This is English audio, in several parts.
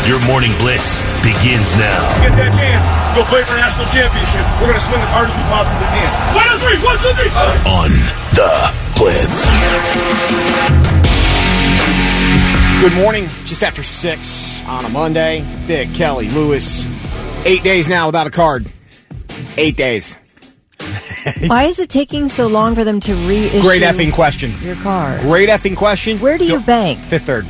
Your morning blitz begins now. Get that chance. Go play for a national championship. We're going to swing as hard as we possibly can. 1, 2, 3. 1, 2, 3. On the Blitz. Good morning. Just after 6 on a Monday. Dick, Kelly, Lewis. 8 days now without a card. 8 days. Why is it taking so long for them to reissue Great effing question. your card? Great effing question. Where do you bank? Fifth Third.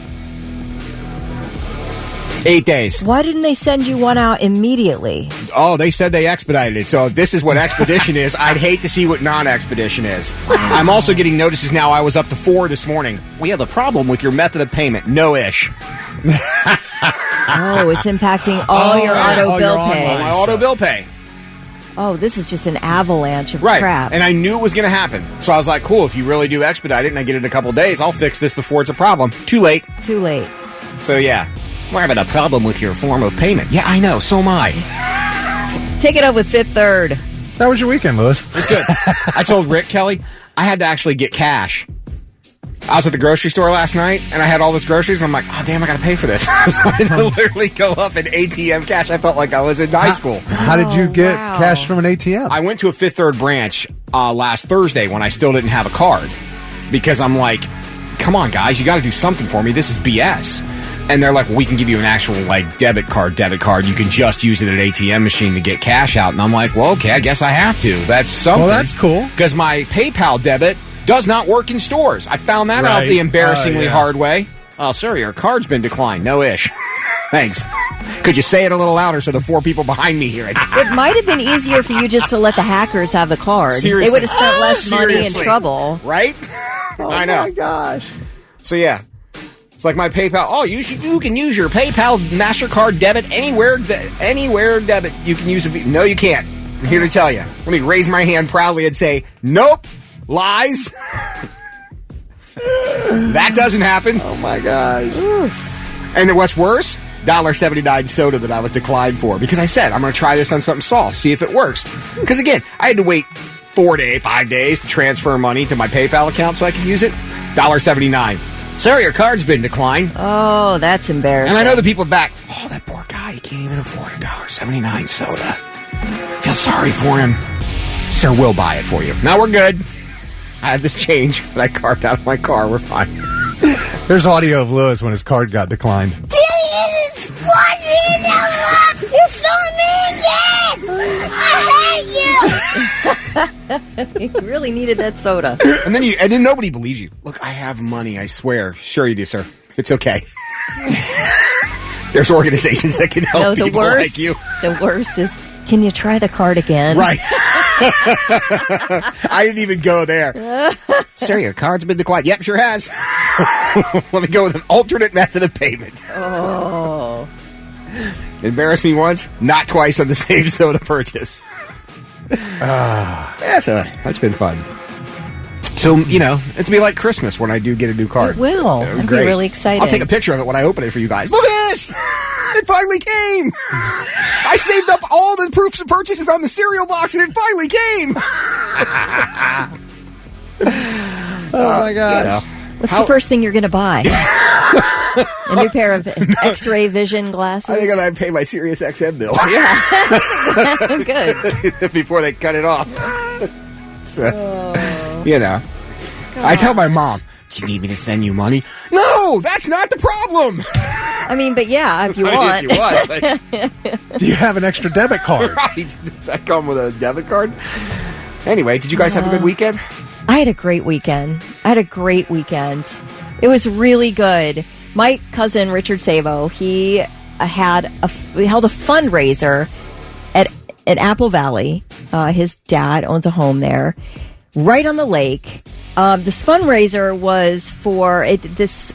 8 days. Why didn't they send you one out immediately? Oh, they said they expedited it. So if this is what expedition is, I'd hate to see what non-expedition is. Wow. I'm also getting notices now. I was up to 4 this morning. We have a problem with your method of payment. No-ish. Oh, it's impacting all your auto bill pay. My auto bill pay. Oh, this is just an avalanche of Right. crap. And I knew it was going to happen. So I was like, cool, if you really do expedite it and I get it in a couple days, I'll fix this before it's a problem. Too late. Too late. So yeah. We're having a problem with your form of payment. Yeah, I know. So am I. Take it up with Fifth Third. How was your weekend, Lewis? It was good. I told Rick, Kelly, I had to actually get cash. I was at the grocery store last night, and I had all this groceries, and I'm like, oh, damn, I got to pay for this. So I had to literally go up and ATM cash. I felt like I was in high school. How did you get cash from an ATM? I went to a Fifth Third branch last Thursday when I still didn't have a card because I'm like, come on, guys, you got to do something for me. This is BS. And they're like, well, we can give you an actual, like, debit card. You can just use it at an ATM machine to get cash out. And I'm like, well, okay, I guess I have to. That's something. Well, that's cool. Because my PayPal debit does not work in stores. I found that out the embarrassingly hard way. Oh, sir, your card's been declined. No-ish. Thanks. Could you say it a little louder so the 4 people behind me hear it? It might have been easier for you just to let the hackers have the card. Seriously. They would have spent less money and trouble. Right? I know. Oh, my gosh. So, yeah. It's like my PayPal. Oh, you can use your PayPal MasterCard debit anywhere debit. You can use it. No, you can't. I'm here to tell you. Let me raise my hand proudly and say, nope, lies. That doesn't happen. Oh, my gosh. Oof. And then what's worse? $1.79 soda that I was declined for. Because I said, I'm going to try this on something soft, see if it works. Because, again, I had to wait 5 days to transfer money to my PayPal account so I could use it. $1.79. Sir, your card's been declined. Oh, that's embarrassing. And I know the people back, oh, that poor guy, he can't even afford a $1.79 soda. Feel sorry for him. Sir, we'll buy it for you. Now we're good. I have this change that I carved out of my car. We're fine. There's audio of Lewis when his card got declined. You're so mean, I hate you. You really needed that soda. And then nobody believes you. Look, I have money, I swear. Sure you do, sir. It's okay. There's organizations that can help people like you. The worst is, can you try the card again? Right. I didn't even go there. Sir, your card's been declined. Yep, sure has. Let me go with an alternate method of payment. Oh. Embarrassed me once, not twice on the same soda purchase. Yeah, so that's been fun. So, it'll be like Christmas when I do get a new card. It will. I'd be really excited. I'll take a picture of it when I open it for you guys. Look at this! It finally came! I saved up all the proofs of purchases on the cereal box and it finally came! Oh, my gosh. What's the first thing you're going to buy? A new pair of X-ray vision glasses? I think I'm going to pay my Sirius XM bill. Yeah. Good. Before they cut it off. So, I tell my mom, do you need me to send you money? No, that's not the problem. I mean, but yeah, if you want. If you want. But Do you have an extra debit card? Right. Does that come with a debit card? Anyway, did you guys have a good weekend? I had a great weekend. It was really good. My cousin, Richard Sabo, he held a fundraiser at Apple Valley. His dad owns a home there, right on the lake. This fundraiser was for this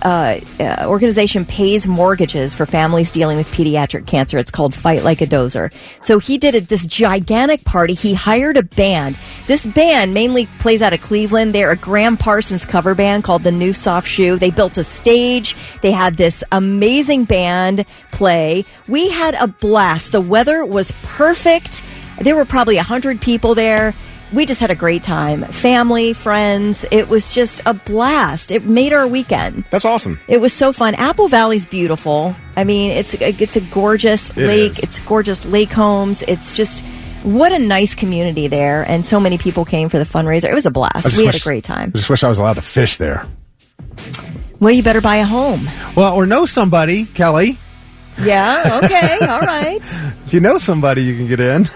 organization pays mortgages for families dealing with pediatric cancer. It's called Fight Like a Dozer. So he did this gigantic party. He hired a band. This band mainly plays out of Cleveland. They're a Graham Parsons cover band called the New Soft Shoe. They built a stage. They had this amazing band play. We had a blast. The weather was perfect. There were probably 100 people there. we just had a great time. Family, friends. It was just a blast. It made our weekend. That's awesome. It was so fun. Apple Valley's beautiful. I mean, it's a gorgeous lake. It's gorgeous lake homes. It's just, what a nice community there. And so many people came for the fundraiser. It was a blast. We had a great time. I just wish I was allowed to fish there. Well, you better buy a home. Well, or know somebody, Kelly. Yeah, okay, all right. If you know somebody, you can get in.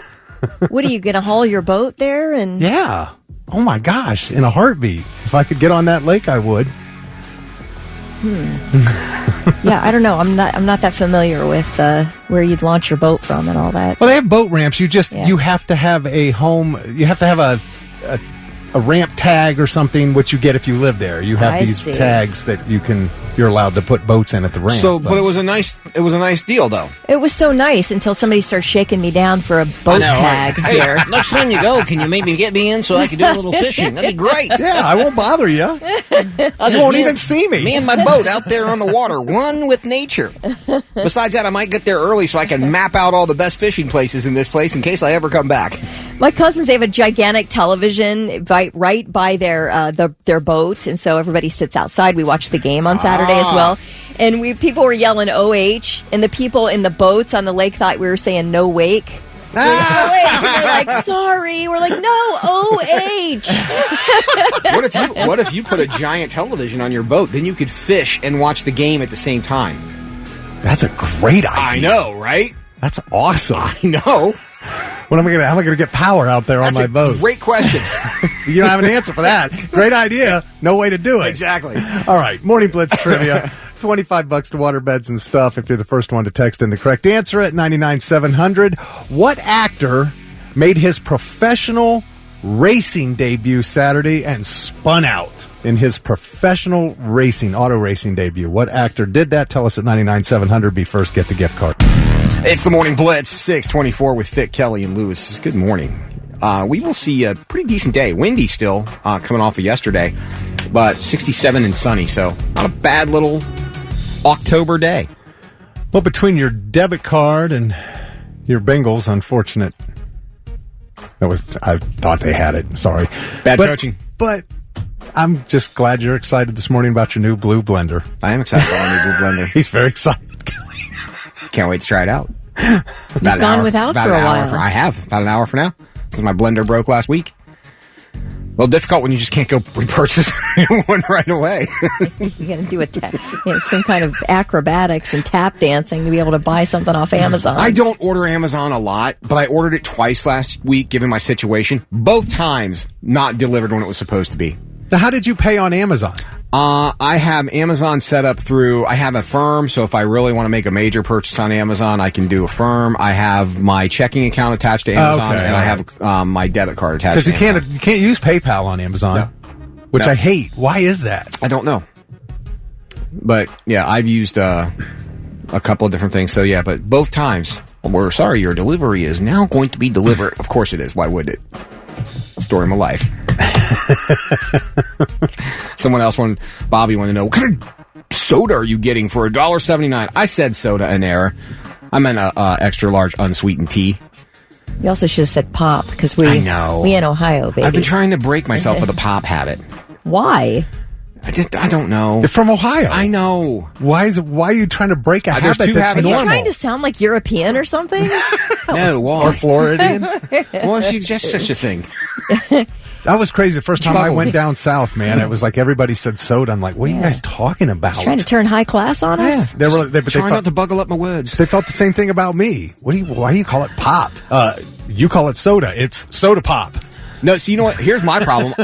What, are you going to haul your boat there? And Yeah. Oh my gosh, in a heartbeat. If I could get on that lake, I would. Yeah, I don't know. I'm not that familiar with where you'd launch your boat from and all that. Well, they have boat ramps. You have to have a home. You have to have a ramp tag or something, which you get if you live there. You have these tags that you're allowed to put boats in at the ramp. So, but it was a nice deal, though. It was so nice until somebody started shaking me down for a boat tag here. Next time you go, can you maybe get me in so I can do a little fishing? That'd be great. Yeah, I won't bother you. You won't even see me. Me and my boat out there on the water, one with nature. Besides that, I might get there early so I can map out all the best fishing places in this place in case I ever come back. My cousins, they have a gigantic television right by their boat, and so everybody sits outside. We watch the game on Saturday as well, and people were yelling OH, and the people in the boats on the lake thought we were saying no wake. OH, and we're like, sorry. We're like, no, OH. What if you put a giant television on your boat? Then you could fish and watch the game at the same time. That's a great idea. I know, right? That's awesome. I know. How am I gonna get power out there on my boat? Great question. You don't have an answer for that. Great idea. No way to do it. Exactly. All right. Morning Blitz trivia. $25 to water beds and stuff if you're the first one to text in the correct answer at 99700. What actor made his professional racing debut Saturday and spun out in his professional auto racing debut? What actor did that? Tell us at 99700. Be first, get the gift card. It's the Morning Blitz, 624 with Thick, Kelly, and Lewis. Good morning. We will see a pretty decent day. Windy still, coming off of yesterday, but 67 and sunny, so not a bad little October day. Well, between your debit card and your Bengals, unfortunate. I thought they had it. Sorry. Bad coaching. But I'm just glad you're excited this morning about your new blue blender. I am excited about our new blue blender. He's very excited. Can't wait to try it out. You've gone without for a while. I have. About an hour for now. Since my blender broke last week. A little difficult when you just can't go repurchase one right away. You're going to do some kind of acrobatics and tap dancing to be able to buy something off Amazon. I don't order Amazon a lot, but I ordered it twice last week, given my situation. Both times not delivered when it was supposed to be. Now, how did you pay on Amazon? I have Amazon set up I have a firm, so if I really want to make a major purchase on Amazon, I can do a firm. I have my checking account attached to Amazon, and I have my debit card attached to Amazon. Because you can't use PayPal on Amazon, which I hate. Why is that? I don't know. But, yeah, I've used a couple of different things, so yeah, but both times, we're sorry, your delivery is now going to be delivered. Of course it is. Why would it? Story of my life. Someone else Bobby wanted to know, what kind of soda are you getting for $1.79? I said soda in error. I meant a extra large unsweetened tea. You also should have said pop, because we in Ohio, baby. I've been trying to break myself with a pop habit. Why? I don't know. You're from Ohio. I know. Why are you trying to break a habit that's habits. normal? Are you trying to sound like European or something? No, why? Or Floridian? Well, she's just such a thing. That was crazy. The first time I went down south, man, it was like everybody said soda. I'm like, what are you guys talking about? Trying to turn high class on us? Yeah. They not to buckle up my words. They felt the same thing about me. Why do you call it pop? You call it soda. It's soda pop. No, so you know what? Here's my problem.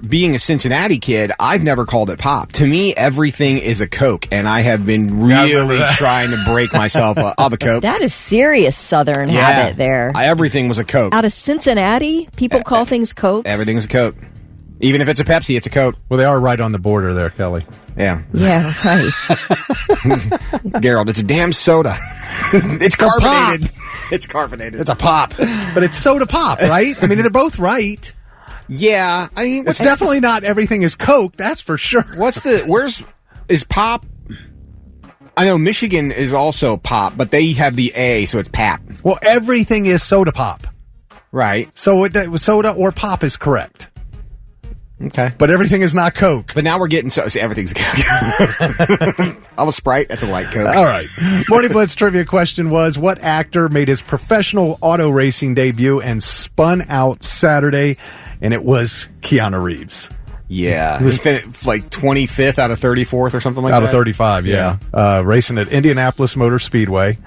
Being a Cincinnati kid, I've never called it pop. To me, everything is a Coke, and I have been really trying to break myself of a Coke. That is serious Southern habit there. Everything was a Coke. Out of Cincinnati, people call things Cokes? Everything's a Coke. Even if it's a Pepsi, it's a Coke. Well, they are right on the border there, Kelly. Yeah. Yeah, right. Gerald, it's a damn soda. It's carbonated. It's carbonated. It's a pop. But it's soda pop, right? I mean, they're both right. Yeah. I mean, it's definitely not everything is Coke, that's for sure. Is pop? I know Michigan is also pop, but they have the A, so it's pap. Well, everything is soda pop. Right. So soda or pop is correct. Okay. But everything is not Coke. But now we're getting see, everything's Coke. I'm a Sprite. That's a light Coke. All right. Morning Blitz trivia question was, what actor made his professional auto racing debut and spun out Saturday? And it was Keanu Reeves. Yeah. He was like 25th out of 34th or something like that. Out of 35, yeah. Racing at Indianapolis Motor Speedway.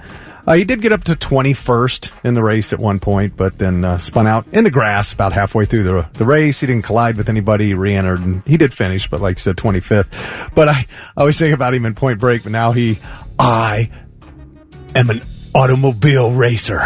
He did get up to 21st in the race at one point, but then spun out in the grass about halfway through the race. He didn't collide with anybody. He re-entered, and he did finish, but like you said, 25th. But I always think about him in Point Break, but now I am an automobile racer.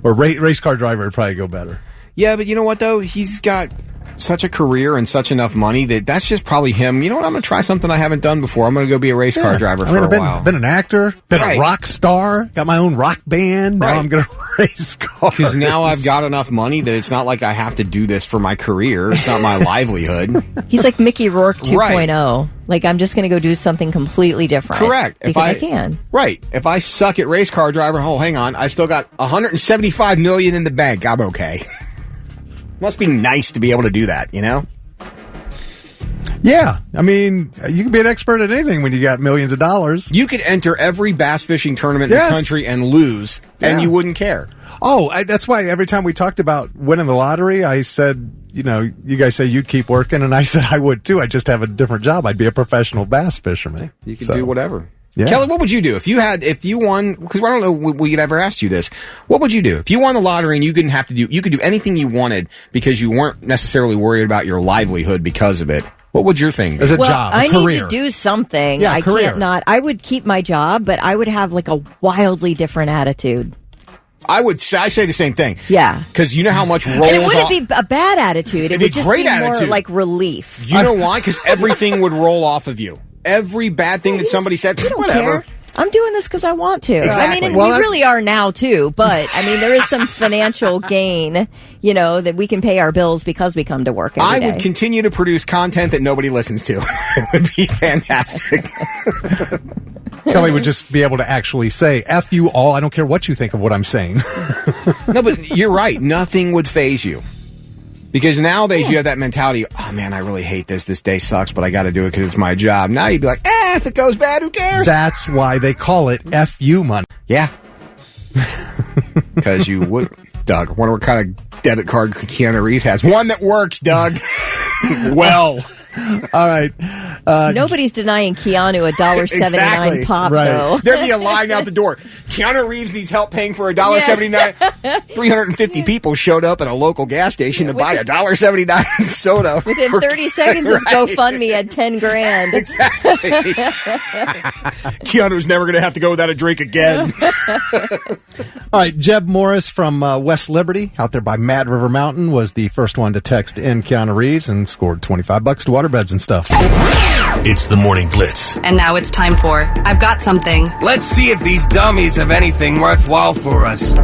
Or race car driver would probably go better. Yeah, but you know what, though? He's got such a career and such enough money that's just probably him. You know what? I'm going to try something I haven't done before. I'm going to go be a race car driver for a while. Been an actor, been a rock star, got my own rock band. Now I'm going to race cars. Because now I've got enough money that it's not like I have to do this for my career. It's not my livelihood. He's like Mickey Rourke 2.0. Right. Like, I'm just going to go do something completely different. Correct. Because I can. Right. If I suck at race car driver, hang on. I've still got $175 million in the bank. I'm okay. Must be nice to be able to do that, you know? Yeah. I mean, you can be an expert at anything when you got millions of dollars. You could enter every bass fishing tournament in the country and lose, and you wouldn't care. Oh, that's why every time we talked about winning the lottery, I said, you guys say you'd keep working, and I said I would too. I'd just have a different job. I'd be a professional bass fisherman. You could do whatever. Yeah. Kelly, what would you do if you won? Because I don't know we could ever ask you this. What would you do if you won the lottery and you didn't have to you could do anything you wanted because you weren't necessarily worried about your livelihood because of it? What would your thing be? As a job, I career. need to do something. Yeah, I can't not. I would keep my job, but I would have like a wildly different attitude. I say the same thing. Yeah. Because you know how much rolls And it wouldn't be a bad attitude. It would just great be more attitude. like relief. You know why? Because everything would roll off of you. Every bad thing that somebody said, whatever. Care. I'm doing this because I want to. Exactly. I mean, and we really are now too, but I mean, there is some financial gain, that we can pay our bills because we come to work every day. I would continue to produce content that nobody listens to. It would be fantastic. Kelly would just be able to actually say, F you all, I don't care what you think of what I'm saying. No, but you're right. Nothing would faze you. Because nowadays you have that mentality, oh man, I really hate this. This day sucks, but I got to do it because it's my job. Now you'd be like, if it goes bad, who cares? That's why they call it FU money. Yeah. Because you would. Doug, I wonder what kind of debit card Keanu Reeves has. One that works, Doug. Well. All right. Nobody's denying Keanu $1.79 pop, though. There'd be a line out the door. Keanu Reeves needs help paying for $1.79. 350 people showed up at a local gas station to buy $1.79 soda. Within 30 seconds, his GoFundMe had $10,000. Exactly. Keanu's never going to have to go without a drink again. All right, Jeb Morris from West Liberty, out there by Mad River Mountain, was the first one to text in Keanu Reeves and scored $25 to waterbeds and stuff. It's the Morning Blitz. And now it's time for I've Got Something. Let's see if these dummies have anything worthwhile for us.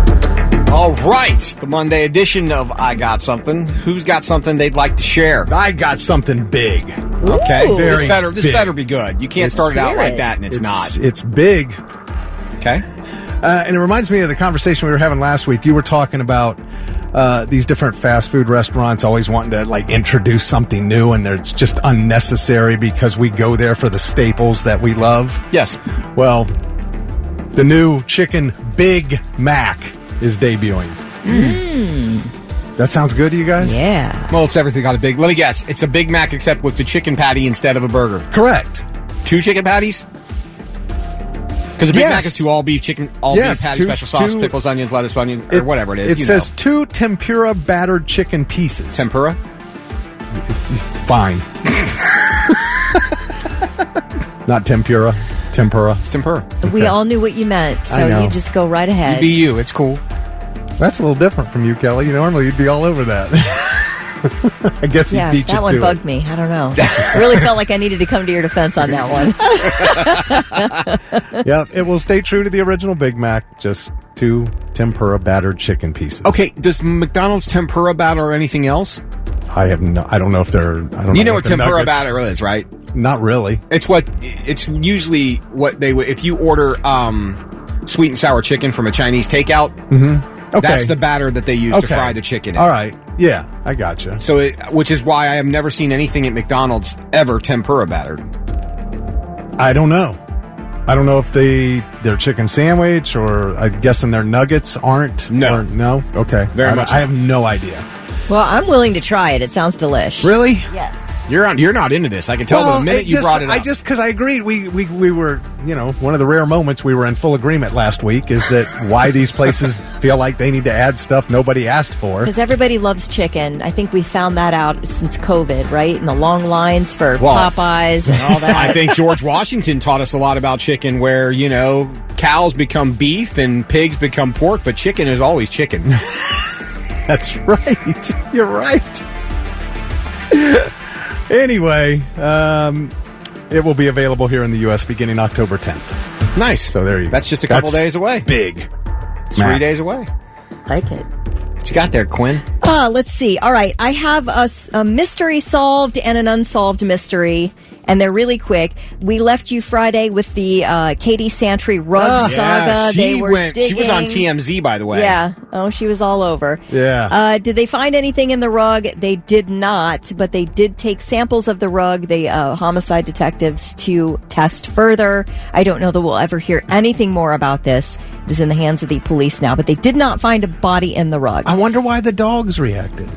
All right, the Monday edition of I Got Something. Who's got something they'd like to share? I got something big. Okay, Ooh. this better be good. You can't start it out like that and it's not. It's big. Okay. And it reminds me of the conversation we were having last week. You were talking about these different fast food restaurants always wanting to introduce something new, and it's just unnecessary because we go there for the staples that we love. Yes. Well, the new chicken Big Mac is debuting. That sounds good to you guys? Yeah. Well, it's everything got a big. Let me guess. It's a Big Mac except with the chicken patty instead of a burger. Correct. 2 chicken patties? Because a Big Mac is 2 all-beef chicken, all-beef patty, special sauce, pickles, onions, lettuce, onion, or whatever it is. It says 2 tempura battered chicken pieces. Tempura? Fine. Not tempura. Tempura. It's tempura. We all knew what you meant, so you just go right ahead. You be you. It's cool. That's a little different from you, Kelly. Normally you'd be all over that. I guess he beat you to it. That one bugged me. I don't know. I really felt like I needed to come to your defense on that one. Yeah, it will stay true to the original Big Mac. Just 2 tempura battered chicken pieces. Okay, does McDonald's tempura batter or anything else? I don't know if they're. I don't. You know what tempura batter is, right? Not really. It's usually what they would if you order sweet and sour chicken from a Chinese takeout. Mm-hmm. Okay. That's the batter that they use to fry the chicken in. All right. Yeah, I gotcha. So, which is why I have never seen anything at McDonald's ever tempura battered. I don't know. I don't know if their chicken sandwich or I'm guessing their nuggets aren't. No. No? Okay. Very much I have no idea. Well, I'm willing to try it. It sounds delish. Really? Yes. You're not into this. I can tell the minute you brought it up. Because I agreed. We were, one of the rare moments we were in full agreement last week is that why these places feel like they need to add stuff nobody asked for. Because everybody loves chicken. I think we found that out since COVID, right? And the long lines for Popeyes and all that. I think George Washington taught us a lot about chicken where, cows become beef and pigs become pork, but chicken is always chicken. That's right. You're right. Anyway, it will be available here in the U.S. beginning October 10th. Nice. So there you go. That's just a couple days away. Big. It's 3 days away. Like it. What you got there, Quinn? Let's see. All right. I have a mystery solved and an unsolved mystery, and they're really quick. We left you Friday with the Katie Santry rug saga. She digging. was on TMZ, by the way. Yeah. Oh, she was all over. Yeah. Did they find anything in the rug? They did not, but they did take samples of the rug, the homicide detectives, to test further. I don't know that we'll ever hear anything more about this. It is in the hands of the police now, but they did not find a body in the rug. I wonder why the dogs reacted.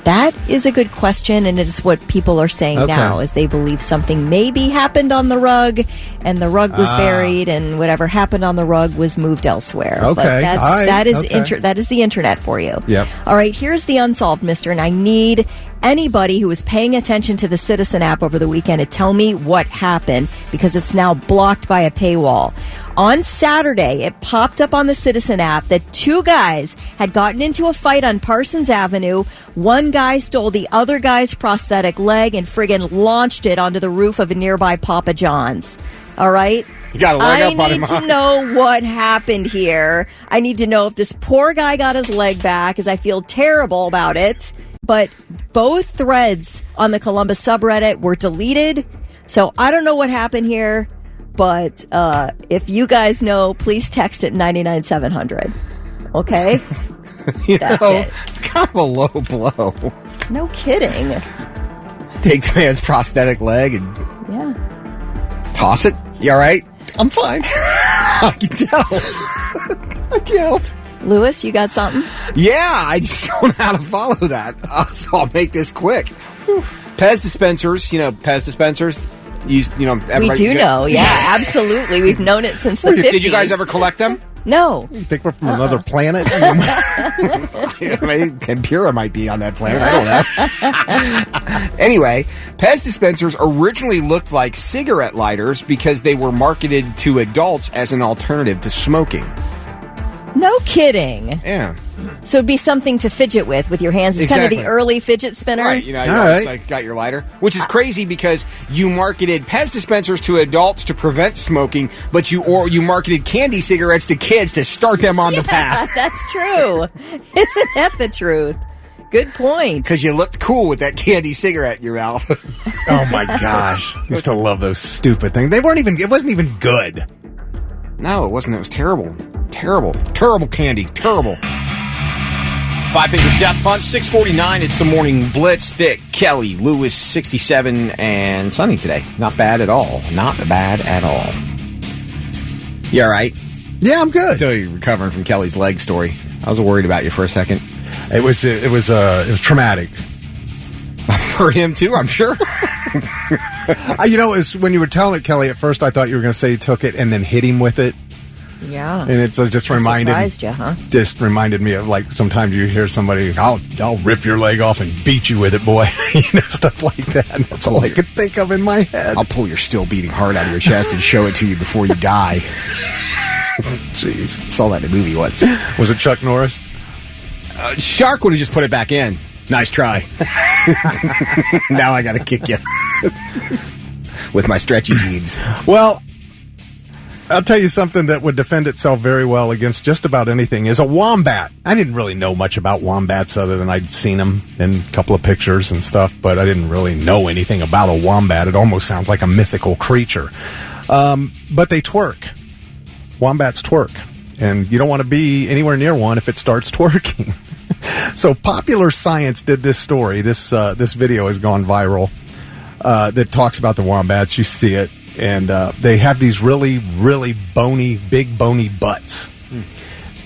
That is a good question, and it is what people are saying now, is they believe something maybe happened on the rug, and the rug was buried, and whatever happened on the rug was moved elsewhere. Okay. But that is the internet for you. Yep. All right, here's the unsolved mystery, and I need anybody who was paying attention to the Citizen app over the weekend to tell me what happened, because it's now blocked by a paywall. On Saturday, it popped up on the Citizen app that two guys had gotten into a fight on Parsons Avenue. One guy stole the other guy's prosthetic leg and friggin' launched it onto the roof of a nearby Papa John's. All right? You got a leg up on him. I need to know what happened here. I need to know if this poor guy got his leg back, because I feel terrible about it. But both threads on the Columbus subreddit were deleted, so I don't know what happened here. But if you guys know, please text it 99700. Okay? That's it. It's kind of a low blow. No kidding. Take the man's prosthetic leg and toss it. You all right? I'm fine. I can tell. I can't help. Lewis, you got something? Yeah, I just don't know how to follow that. So I'll make this quick. Pez dispensers, Pez dispensers. We do know, yeah, absolutely. We've known it since the 50s. Did you guys ever collect them? No. You think we're from another planet? Tempura might be on that planet. I don't know. Anyway, Pez dispensers originally looked like cigarette lighters because they were marketed to adults as an alternative to smoking. No kidding. Yeah. So it'd be something to fidget with your hands. It's kind of the early fidget spinner. Right, got your lighter. Which is crazy because you marketed Pez dispensers to adults to prevent smoking, but you marketed candy cigarettes to kids to start them on the path. That's true. Isn't that the truth? Good point. Because you looked cool with that candy cigarette in your mouth. Oh my gosh. I used to love those stupid things. It wasn't even good. No, it wasn't. It was terrible. Terrible. Terrible candy. Terrible. 5-finger death punch, 6:49. It's the morning blitz. Thick, Kelly, Lewis, 67, and sunny today. Not bad at all. Not bad at all. You all right? Yeah, I'm good. Still you're recovering from Kelly's leg story. I was worried about you for a second. It was traumatic. For him too, I'm sure. It was when you were telling it, Kelly. At first, I thought you were going to say you took it and then hit him with it. Yeah, and it just surprised you, huh? Just reminded me of like sometimes you hear somebody, I'll rip your leg off and beat you with it, boy. Stuff like that. And that's all I could think of in my head. I'll pull your still beating heart out of your chest and show it to you before you die. Jeez, saw that in a movie once. Was it Chuck Norris? Shark would have just put it back in. Nice try. Now I got to kick you with my stretchy jeans. Well, I'll tell you something that would defend itself very well against just about anything is a wombat. I didn't really know much about wombats other than I'd seen them in a couple of pictures and stuff, but I didn't really know anything about a wombat. It almost sounds like a mythical creature. But they twerk. Wombats twerk. and you don't want to be anywhere near one if it starts twerking. So Popular Science did this story. This video has gone viral that talks about the wombats. You see it, and they have these really, really big bony butts.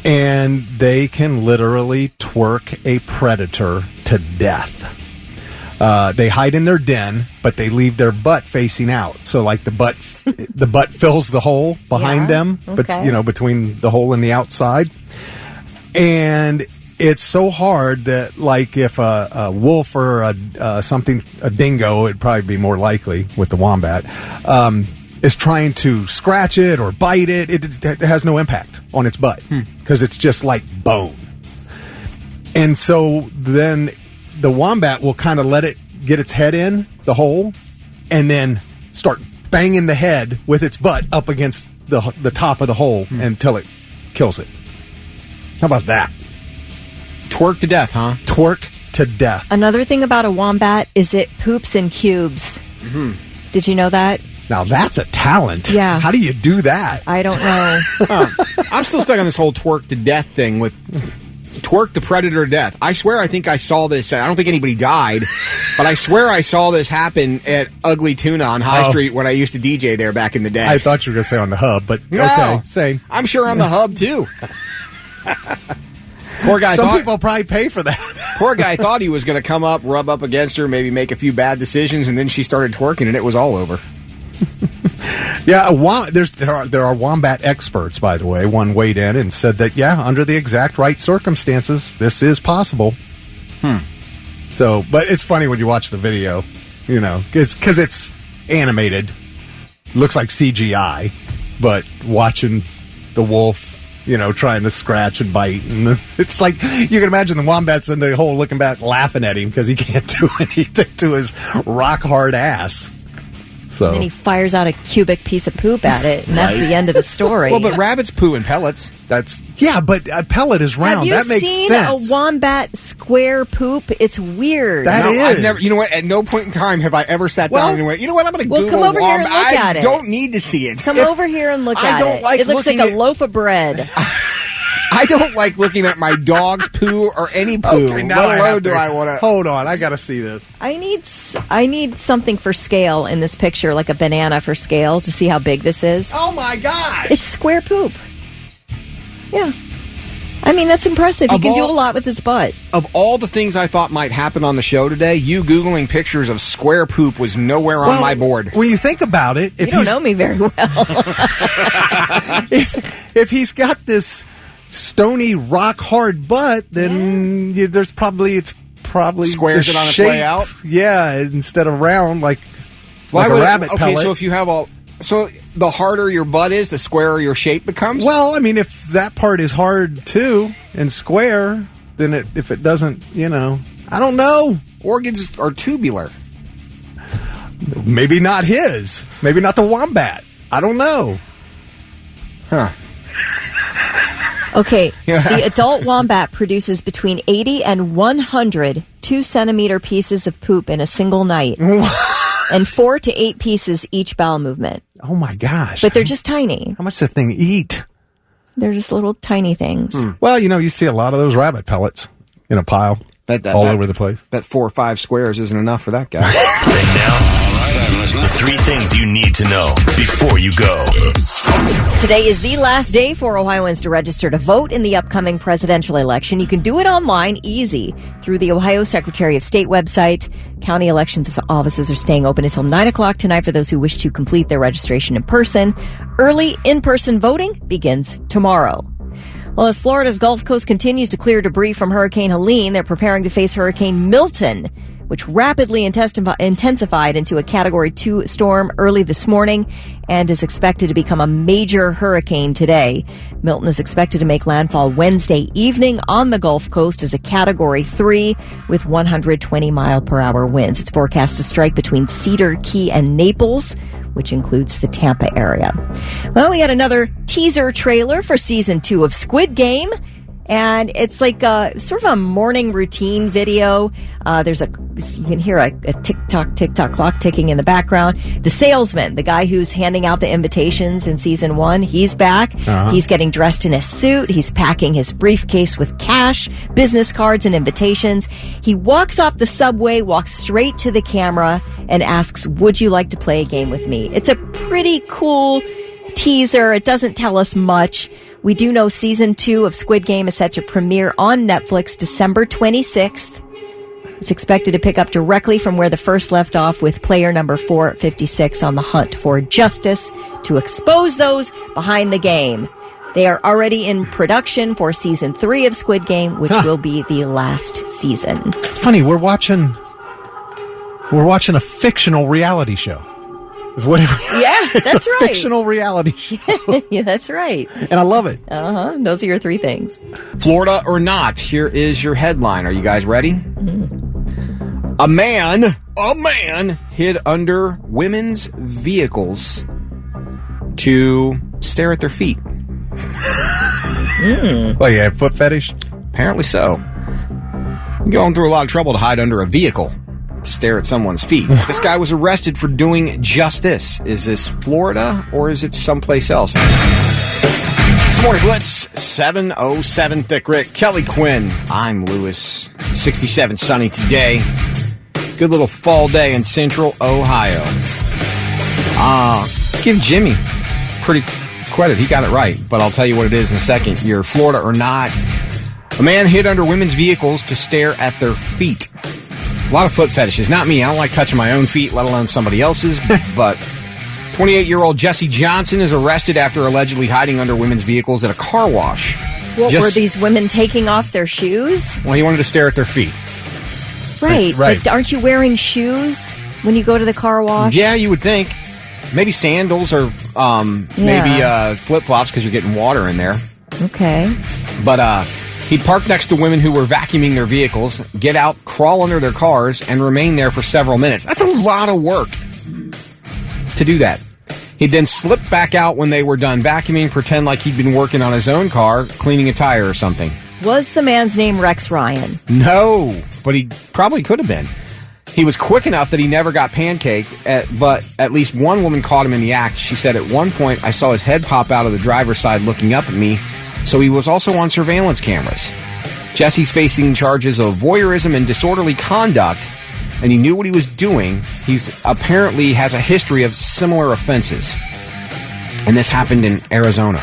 And they can literally twerk a predator to death. They hide in their den, but they leave their butt facing out. So, like the butt fills the hole behind them, but between the hole and the outside. And it's so hard that, like, if a wolf or a dingo, it'd probably be more likely with the wombat, is trying to scratch it or bite it, it has no impact on its butt because it's just like bone. And so then the wombat will kind of let it get its head in the hole and then start banging the head with its butt up against the top of the hole until it kills it. How about that? Twerk to death, huh? Twerk to death. Another thing about a wombat is it poops in cubes. Did you know that? Now that's a talent. Yeah. How do you do that? I don't know. I'm still stuck on this whole twerk to death thing with twerk the predator to death. I swear I think I saw this. I don't think anybody died, but I swear I saw this happen at Ugly Tuna on High Street when I used to DJ there back in the day. I thought you were going to say on the hub, but okay, same. I'm sure on the hub too. Poor guy. Some people probably pay for that. Poor guy thought he was going to come up, rub up against her, maybe make a few bad decisions, and then she started twerking, and it was all over. Yeah, there are wombat experts, by the way. One weighed in and said that, under the exact right circumstances, this is possible. So, but it's funny when you watch the video, because it's animated. Looks like CGI, but watching the wolf, trying to scratch and bite. And it's like, you can imagine the wombats in the hole looking back, laughing at him because he can't do anything to his rock-hard ass. So. And then he fires out a cubic piece of poop at it, and that's the end of the story. Well, but rabbits poo in pellets. But a pellet is round. That makes sense. Have you seen a wombat square poop? It's weird. I've never. You know what? At no point in time have I ever sat down and went, you know what? I'm going to Google come over here and look at it. I don't need to see it. Come over here and look at it. It looks like a loaf of bread. I don't like looking at my dog's poo or any poo. Okay, now let alone do I want to. Hold on, I got to see this. I need something for scale in this picture, like a banana for scale, to see how big this is. Oh my gosh! It's square poop. Yeah. I mean, that's impressive. He can do a lot with his butt. Of all the things I thought might happen on the show today, you Googling pictures of square poop was nowhere on my board. When you think about it, if you don't know me very well. if he's got this stony rock hard butt, then it's probably squares it on its way out. Yeah, instead of round like a rabbit pellet. So if you have so the harder your butt is, the squarer your shape becomes. Well, I mean, if that part is hard too and square, then if it doesn't, I don't know. Organs are tubular. Maybe not his. Maybe not the wombat. I don't know. Huh. Okay, the adult wombat produces between 80 and 100 2-centimeter pieces of poop in a single night. And 4 to 8 pieces each bowel movement. Oh my gosh. But they're just tiny. How much does that thing eat? They're just little tiny things. Well, you see a lot of those rabbit pellets in a pile all over the place. That 4 or 5 squares isn't enough for that guy. And now, the 3 things you need to know before you go. Today is the last day for Ohioans to register to vote in the upcoming presidential election. You can do it online, easy, through the Ohio Secretary of State website. County elections offices are staying open until 9 o'clock tonight for those who wish to complete their registration in person. Early in-person voting begins tomorrow. Well, as Florida's Gulf Coast continues to clear debris from Hurricane Helene, they're preparing to face Hurricane Milton, which rapidly intensified into a Category 2 storm early this morning and is expected to become a major hurricane today. Milton is expected to make landfall Wednesday evening on the Gulf Coast as a Category 3 with 120-mile-per-hour winds. It's forecast to strike between Cedar Key and Naples, which includes the Tampa area. Well, we got another teaser trailer for Season 2 of Squid Game. And it's like sort of a morning routine video. You can hear a tick-tock clock ticking in the background. The salesman, the guy who's handing out the invitations in season 1, he's back. He's getting dressed in a suit. He's packing his briefcase with cash, business cards, and invitations. He walks off the subway, walks straight to the camera, and asks, "Would you like to play a game with me?" It's a pretty cool teaser. It doesn't tell us much. We do know season 2 of Squid Game is set to premiere on Netflix December 26th. It's expected to pick up directly from where the first left off, with player number 456 on the hunt for justice to expose those behind the game. They are already in production for season 3 of Squid Game, which will be the last season. It's funny, we're watching a fictional reality show. Yeah, that's right. Fictional reality show. Yeah, that's right. And I love it. Those are your 3 things. Florida or not, here is your headline. Are you guys ready? Mm-hmm. A man hid under women's vehicles to stare at their feet. Well, yeah, foot fetish? Apparently so. Going through a lot of trouble to hide under a vehicle to stare at someone's feet. This guy was arrested for doing just this. Is this Florida or is it someplace else? This morning Blitz, 7:07 Thick Rick, Kelly Quinn. I'm Lewis. 67 sunny today. Good little fall day in central Ohio. Give Jimmy pretty credit. He got it right, but I'll tell you what it is in a second. You're Florida or not. A man hid under women's vehicles to stare at their feet. A lot of foot fetishes. Not me. I don't like touching my own feet, let alone somebody else's. But 28-year-old Jesse Johnson is arrested after allegedly hiding under women's vehicles at a car wash. Were these women taking off their shoes? Well, he wanted to stare at their feet. Right. But aren't you wearing shoes when you go to the car wash? Yeah, you would think. Maybe sandals or maybe flip-flops because you're getting water in there. Okay. But he'd park next to women who were vacuuming their vehicles, get out, crawl under their cars, and remain there for several minutes. That's a lot of work to do that. He'd then slip back out when they were done vacuuming, pretend like he'd been working on his own car, cleaning a tire or something. Was the man's name Rex Ryan? No, but he probably could have been. He was quick enough that he never got pancaked, but at least one woman caught him in the act. She said, "At one point, I saw his head pop out of the driver's side looking up at me, so he was also on surveillance cameras." Jesse's facing charges of voyeurism and disorderly conduct, and he knew what he was doing. He's apparently has a history of similar offenses. And this happened in Arizona.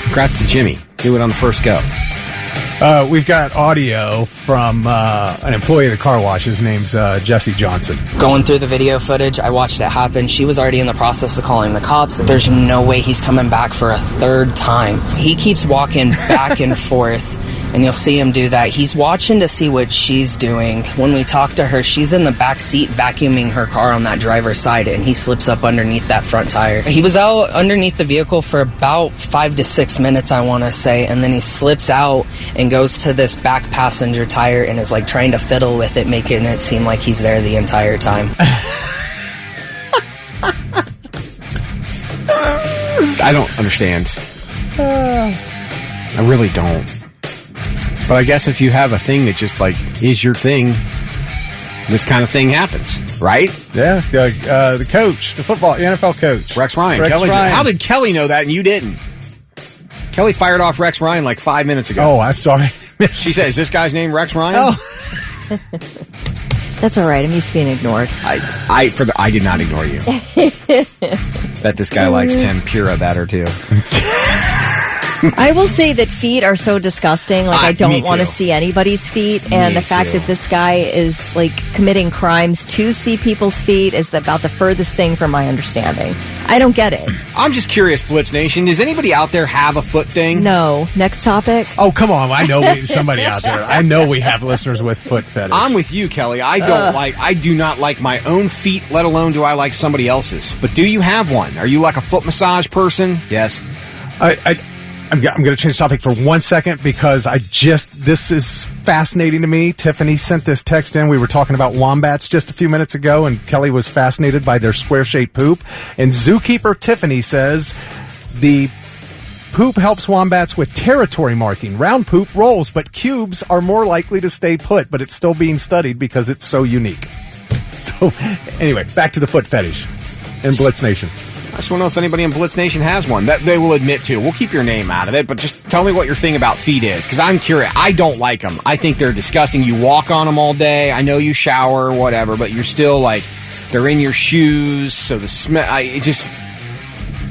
Congrats to Jimmy. Do it on the first go. We've got audio from an employee of the car wash. His name's Jesse Johnson. Going through the video footage, I watched it happen. She was already in the process of calling the cops. There's no way he's coming back for a third time. He keeps walking back and forth, and you'll see him do that. He's watching to see what she's doing. When we talk to her, she's in the back seat vacuuming her car on that driver's side, and he slips up underneath that front tire. He was out underneath the vehicle for about 5 to 6 minutes, I want to say, and then he slips out and goes to this back passenger tire and is like trying to fiddle with it, making it seem like he's there the entire time. I don't understand. I really don't. But I guess if you have a thing that just like is your thing, this kind of thing happens, right? Yeah, the coach, the NFL coach, Rex Ryan. How did Kelly know that and you didn't? Kelly fired off Rex Ryan like 5 minutes ago. Oh, I'm sorry. She said, "Is this guy's name Rex Ryan?" Oh. That's all right. I'm used to being ignored. I did not ignore you. Bet this guy likes tempura better too. I will say that feet are so disgusting. Like, I don't want to see anybody's feet. And the fact that this guy is, like, committing crimes to see people's feet is about the furthest thing from my understanding. I don't get it. I'm just curious, Blitz Nation. Does anybody out there have a foot thing? No. Next topic. Oh, come on. I know somebody out there. I know we have listeners with foot fetish. I'm with you, Kelly. I do not like my own feet, let alone do I like somebody else's. But do you have one? Are you like a foot massage person? Yes. I'm going to change the topic for 1 second because this is fascinating to me. Tiffany sent this text in. We were talking about wombats just a few minutes ago, and Kelly was fascinated by their square-shaped poop. And zookeeper Tiffany says the Poop helps wombats with territory marking. Round poop rolls, but cubes are more likely to stay put, but it's still being studied because it's so unique. So, anyway, back to the foot fetish in Blitz Nation. I just want to know if anybody in Blitz Nation has one that they will admit to. We'll keep your name out of it, but just tell me what your thing about feet is, because I'm curious. I don't like them. I think they're disgusting. You walk on them all day. I know you shower, whatever, but you're still like, they're in your shoes, so the smell,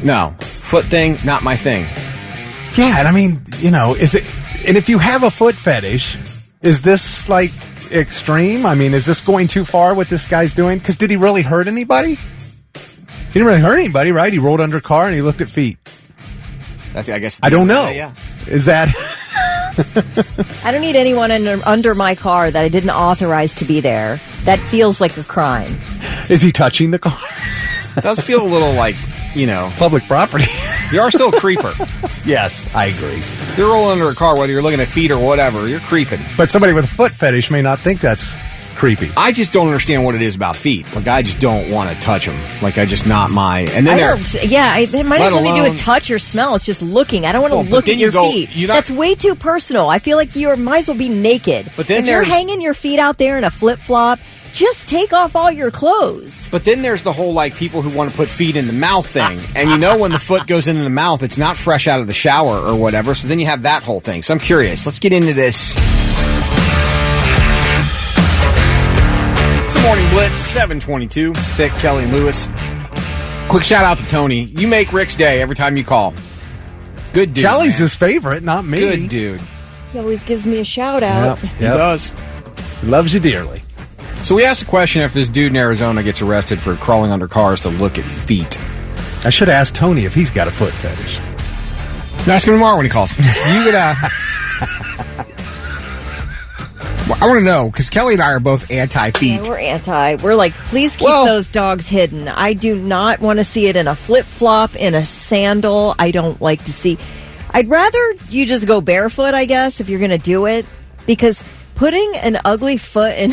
no. Foot thing, not my thing. Yeah, and I mean, is it, and if you have a foot fetish, is this like extreme? I mean, is this going too far what this guy's doing? Because did he really hurt anybody? He didn't really hurt anybody, right? He rolled under a car and he looked at feet. I guess. I don't know. Yeah. Is that... I don't need anyone under my car that I didn't authorize to be there. That feels like a crime. Is he touching the car? It does feel a little like, public property. You are still a creeper. Yes, I agree. You're rolling under a car, whether you're looking at feet or whatever, you're creeping. But somebody with a foot fetish may not think that's creepy. I just don't understand what it is about feet. Like, I just don't want to touch them. Like, I just not my... And then it might have something to do with touch or smell. It's just looking. I don't want to look at your feet. That's way too personal. I feel like you might as well be naked. But then if you're hanging your feet out there in a flip-flop, just take off all your clothes. But then there's the whole, people who want to put feet in the mouth thing. And when the foot goes into the mouth, it's not fresh out of the shower or whatever. So then you have that whole thing. So I'm curious. Let's get into this. It's the Morning Blitz, 722. Thick, Kelly, Lewis. Quick shout out to Tony. You make Rick's day every time you call. Good dude. Kelly's his favorite, not me. Good dude. He always gives me a shout out. Yep. He does. He loves you dearly. So we asked the question if this dude in Arizona gets arrested for crawling under cars to look at feet. I should ask Tony if he's got a foot fetish. Ask him tomorrow when he calls. You would, I want to know, because Kelly and I are both anti-feet. Yeah, we're anti. We're like, please keep those dogs hidden. I do not want to see it in a flip-flop, in a sandal. I don't like to see... I'd rather you just go barefoot, I guess, if you're going to do it, because putting an ugly foot in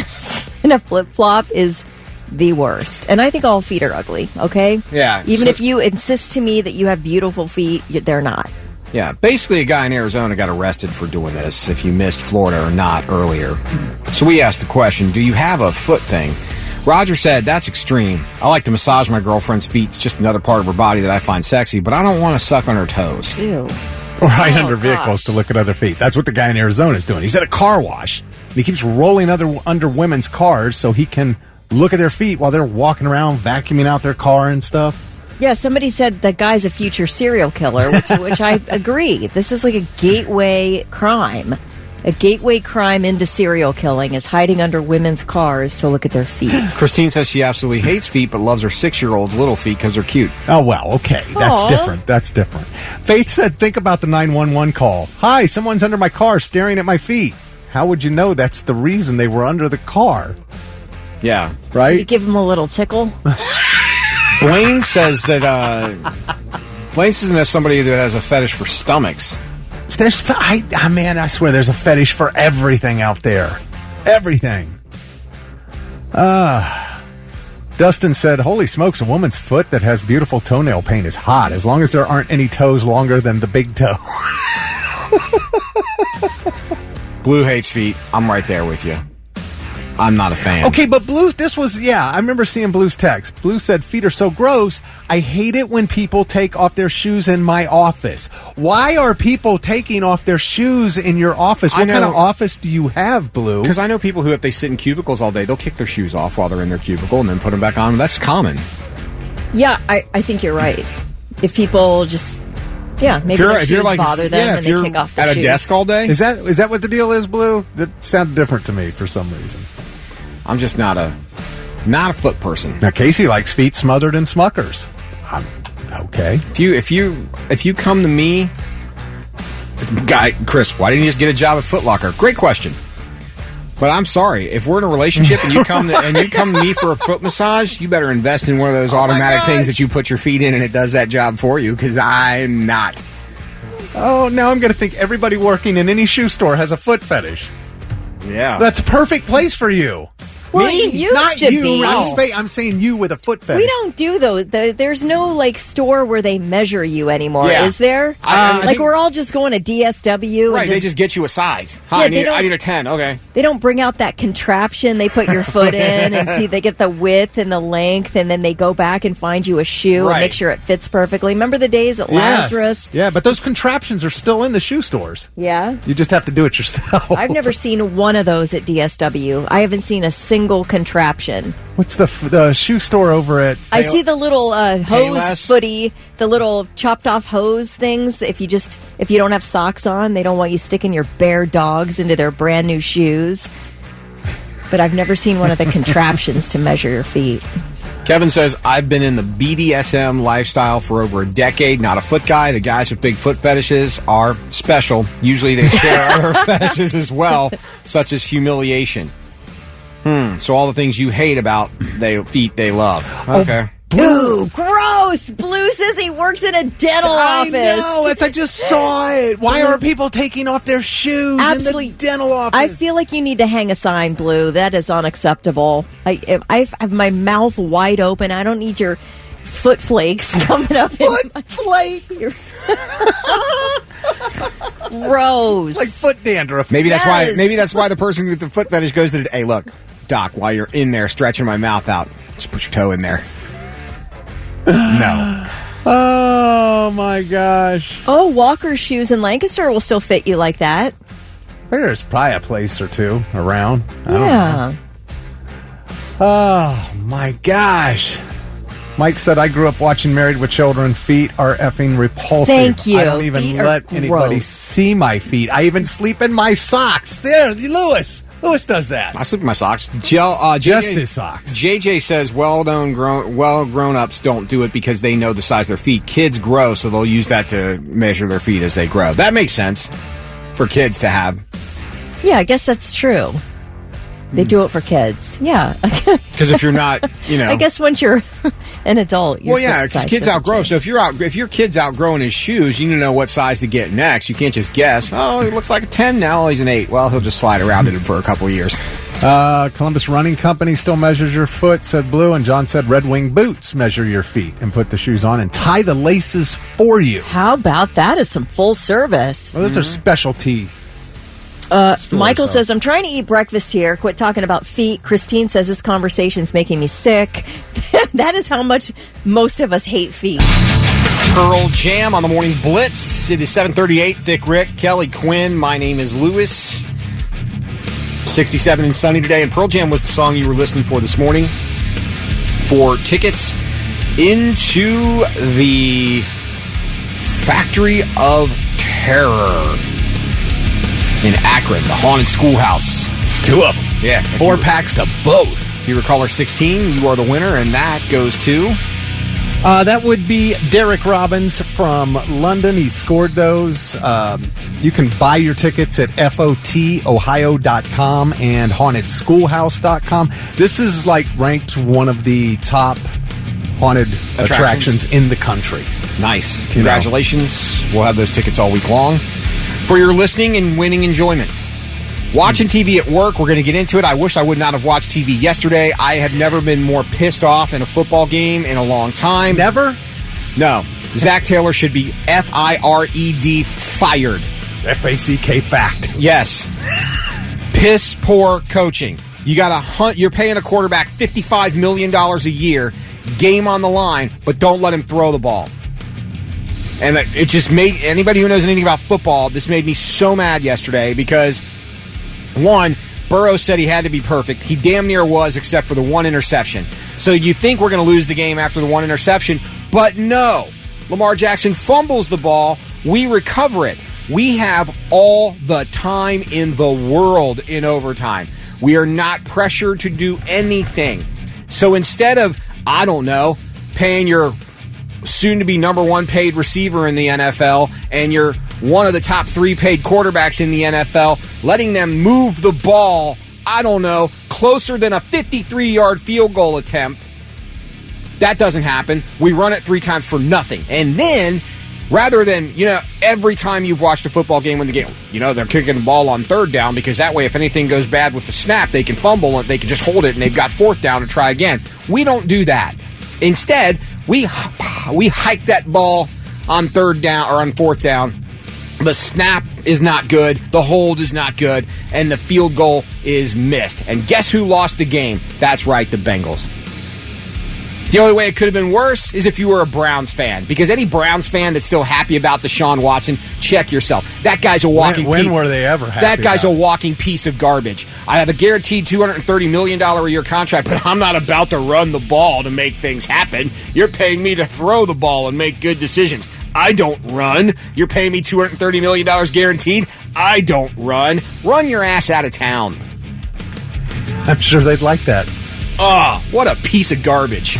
a flip-flop is the worst. And I think all feet are ugly, okay? Yeah. Even if you insist to me that you have beautiful feet, they're not. Yeah, basically a guy in Arizona got arrested for doing this, if you missed Florida or not earlier. So we asked the question, do you have a foot thing? Roger said, that's extreme. I like to massage my girlfriend's feet. It's just another part of her body that I find sexy, but I don't want to suck on her toes. Ew. Or right under vehicles to look at other feet. That's what the guy in Arizona is doing. He's at a car wash. He keeps rolling under women's cars so he can look at their feet while they're walking around vacuuming out their car and stuff. Yeah, somebody said that guy's a future serial killer, which I agree. This is like a gateway crime. A gateway crime into serial killing is hiding under women's cars to look at their feet. Christine says she absolutely hates feet, but loves her 6-year-old's little feet because they're cute. Oh, well, okay. That's different. That's different. Faith said, think about the 911 call. Hi, someone's under my car staring at my feet. How would you know that's the reason they were under the car? Yeah. Right? Did you give him a little tickle? Blaine says that there's somebody that has a fetish for stomachs. Man, I swear there's a fetish for everything out there. Everything. Dustin said, holy smokes, a woman's foot that has beautiful toenail paint is hot, as long as there aren't any toes longer than the big toe. Blue hates feet. I'm right there with you. I'm not a fan. Okay, but Blue, I remember seeing Blue's text. Blue said, feet are so gross. I hate it when people take off their shoes in my office. Why are people taking off their shoes in your office? What kind of office do you have, Blue? Because I know people who, if they sit in cubicles all day, they'll kick their shoes off while they're in their cubicle and then put them back on. That's common. Yeah, I think you're right. If people just... Yeah, maybe their shoes bother them and they kick off their shoes. At a desk all day? Is that what the deal is, Blue? That sounded different to me for some reason. I'm just not a foot person. Now Casey likes feet smothered in Smuckers. Okay. If you come to me, guy Chris, why didn't you just get a job at Foot Locker? Great question. But I'm sorry, if we're in a relationship and you come to me for a foot massage, you better invest in one of those automatic things that you put your feet in and it does that job for you, because I'm not. Oh, now I'm going to think everybody working in any shoe store has a foot fetish. Yeah. That's a perfect place for you. Well, it used Not to you. be. I'm saying you with a foot fetish. We don't do those. There's no like store where they measure you anymore, Yeah. is there? I think- we're all just going to DSW. Right, and they just get you a size. Hi, Yeah, I need a 10. Okay. They don't bring out that contraption. They put your foot in and see. They get the width and the length, and then they go back and find you a shoe Right. and make sure it fits perfectly. Remember the days at Yes. Lazarus? Yeah, but those contraptions are still in the shoe stores. Yeah. You just have to do it yourself. I've never seen one of those at DSW. I haven't seen a single contraption. What's the shoe store over at? I see the little hose Payless? footy, the little chopped off hose things. If you don't have socks on, they don't want you sticking your bare dogs into their brand new shoes. But I've never seen one of the contraptions to measure your feet. Kevin says, I've been in the BDSM lifestyle for over a decade. Not a foot guy. The guys with big foot fetishes are special. Usually they share other fetishes as well, such as humiliation. So all the things you hate about feet they love. Okay. Ooh, gross! Blue says he works in a dental office. I just saw it. Why are people taking off their shoes Absolutely. in the dental office? I feel like you need to hang a sign, Blue. That is unacceptable. I have my mouth wide open. I don't need your foot flakes coming up. Foot flake. Gross. Like foot dandruff. Maybe that's why. Yes. Maybe that's why the person with the foot fetish goes to. Hey, look, Doc. While you're in there stretching my mouth out, just put your toe in there. No. Oh my gosh. Oh, Walker's shoes in Lancaster will still fit you like that. There's probably a place or two around. I don't know. Yeah. Oh my gosh. Mike said, I grew up watching Married with Children. Feet are effing repulsive. Thank you. I don't even Feet are let anybody gross. see my feet. I even sleep in my socks. There, Lewis does that. I sleep in my socks. Just his socks. JJ says, grown-ups don't do it because they know the size of their feet. Kids grow, so they'll use that to measure their feet as they grow. That makes sense for kids to have. Yeah, I guess that's true. They do it for kids. Yeah. Because if you're not, I guess once you're an adult, your well, yeah, foot because size kids doesn't outgrow. change. So if your kid's outgrowing his shoes, you need to know what size to get next. You can't just guess. Oh, he looks like a 10 now. Oh, he's an 8. Well, he'll just slide around it for a couple of years. Columbus Running Company still measures your foot, said Blue, and John said Red Wing Boots measure your feet and put the shoes on and tie the laces for you. How about that as some full service? Well, those are specialty. Michael says, I'm trying to eat breakfast here. Quit talking about feet. Christine says, this conversation's making me sick. That is how much most of us hate feet. Pearl Jam on the Morning Blitz. It is 7:38. Thick Rick, Kelly Quinn. My name is Lewis. 67 and sunny today. And Pearl Jam was the song you were listening for this morning. For tickets into the Factory of Terror in Akron, the Haunted Schoolhouse. It's 2 of them. Yeah. 4 packs to both. If you were caller 16, you are the winner, and that goes to... That would be Derek Robbins from London. He scored those. You can buy your tickets at FOTOhio.com and HauntedSchoolhouse.com. This is ranked one of the top haunted attractions in the country. Nice. Congratulations. We'll have those tickets all week long for your listening and winning enjoyment. Watching TV at work, we're going to get into it. I wish I would not have watched TV yesterday. I have never been more pissed off in a football game in a long time. Never? No. Zach Taylor should be F-I-R-E-D fired. F-A-C-K fact. Yes. Piss poor coaching. You got to hunt. You're paying a quarterback $55 million a year, game on the line, but don't let him throw the ball. And it just made anybody who knows anything about football, this made me so mad yesterday because, one, Burrow said he had to be perfect. He damn near was, except for the one interception. So you think we're going to lose the game after the one interception, but no. Lamar Jackson fumbles the ball. We recover it. We have all the time in the world in overtime. We are not pressured to do anything. So instead of, I don't know, paying your soon-to-be number 1 paid receiver in the NFL and you're one of the top 3 paid quarterbacks in the NFL, letting them move the ball, I don't know, closer than a 53-yard field goal attempt. That doesn't happen. We run it 3 times for nothing. And then Rather than, every time you've watched a football game when the game, they're kicking the ball on third down because that way if anything goes bad with the snap, they can fumble and they can just hold it and they've got fourth down to try again. We don't do that. Instead, we hike that ball on third down or on fourth down. The snap is not good, the hold is not good, and the field goal is missed. And guess who lost the game? That's right, the Bengals. The only way it could have been worse is if you were a Browns fan. Because any Browns fan that's still happy about Deshaun Watson, check yourself. That guy's a walking When were they ever happy? That guy's a walking piece of garbage. I have a guaranteed $230 million a year contract, but I'm not about to run the ball to make things happen. You're paying me to throw the ball and make good decisions. I don't run. You're paying me $230 million guaranteed. I don't run. Run your ass out of town. I'm sure they'd like that. Oh, what a piece of garbage.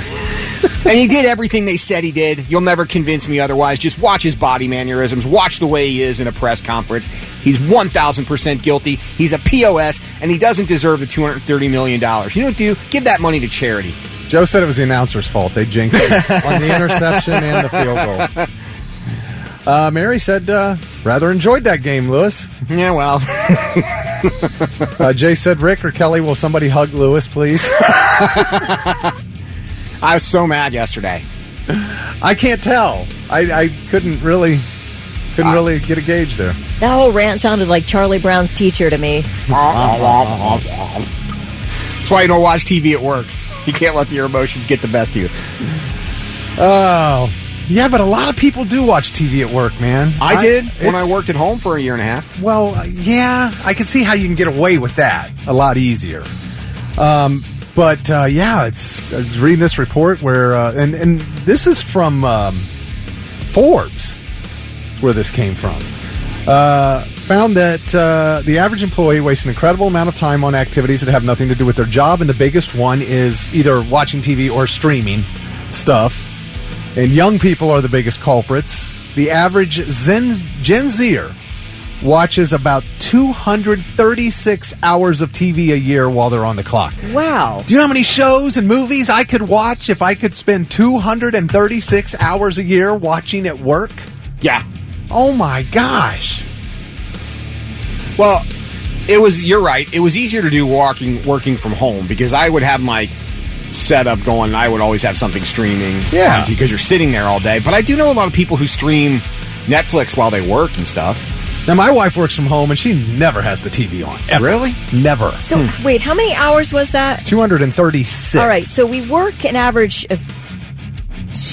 And he did everything they said he did. You'll never convince me otherwise. Just watch his body mannerisms. Watch the way he is in a press conference. He's 1,000% guilty. He's a POS, and he doesn't deserve the $230 million. You know what to do? Give that money to charity. Joe said it was the announcer's fault. They jinxed it on the interception and the field goal. Mary said, rather enjoyed that game, Lewis. Yeah, well. Jay said, Rick or Kelly, will somebody hug Lewis, please? I was so mad yesterday. I can't tell. I couldn't really get a gauge there. That whole rant sounded like Charlie Brown's teacher to me. That's why you don't watch TV at work. You can't let your emotions get the best of you. Oh, yeah, but a lot of people do watch TV at work, man. I did when I worked at home for a year and a half. Well, yeah, I can see how you can get away with that a lot easier. But I was reading this report where, and this is from Forbes, where this came from. Found that the average employee wastes an incredible amount of time on activities that have nothing to do with their job, and the biggest one is either watching TV or streaming stuff. And young people are the biggest culprits. The average Gen Zer watches about 236 hours of TV a year while they're on the clock. Wow. Do you know how many shows and movies I could watch if I could spend 236 hours a year watching at work? Yeah. Oh my gosh. Well, you're right. It was easier to do working from home because I would have my setup going. I would always have something streaming. Yeah. Because you're sitting there all day. But I do know a lot of people who stream Netflix while they work and stuff. Now, my wife works from home, and she never has the TV on. Ever. Really? Never. So, wait, how many hours was that? 236. All right, so we work an average of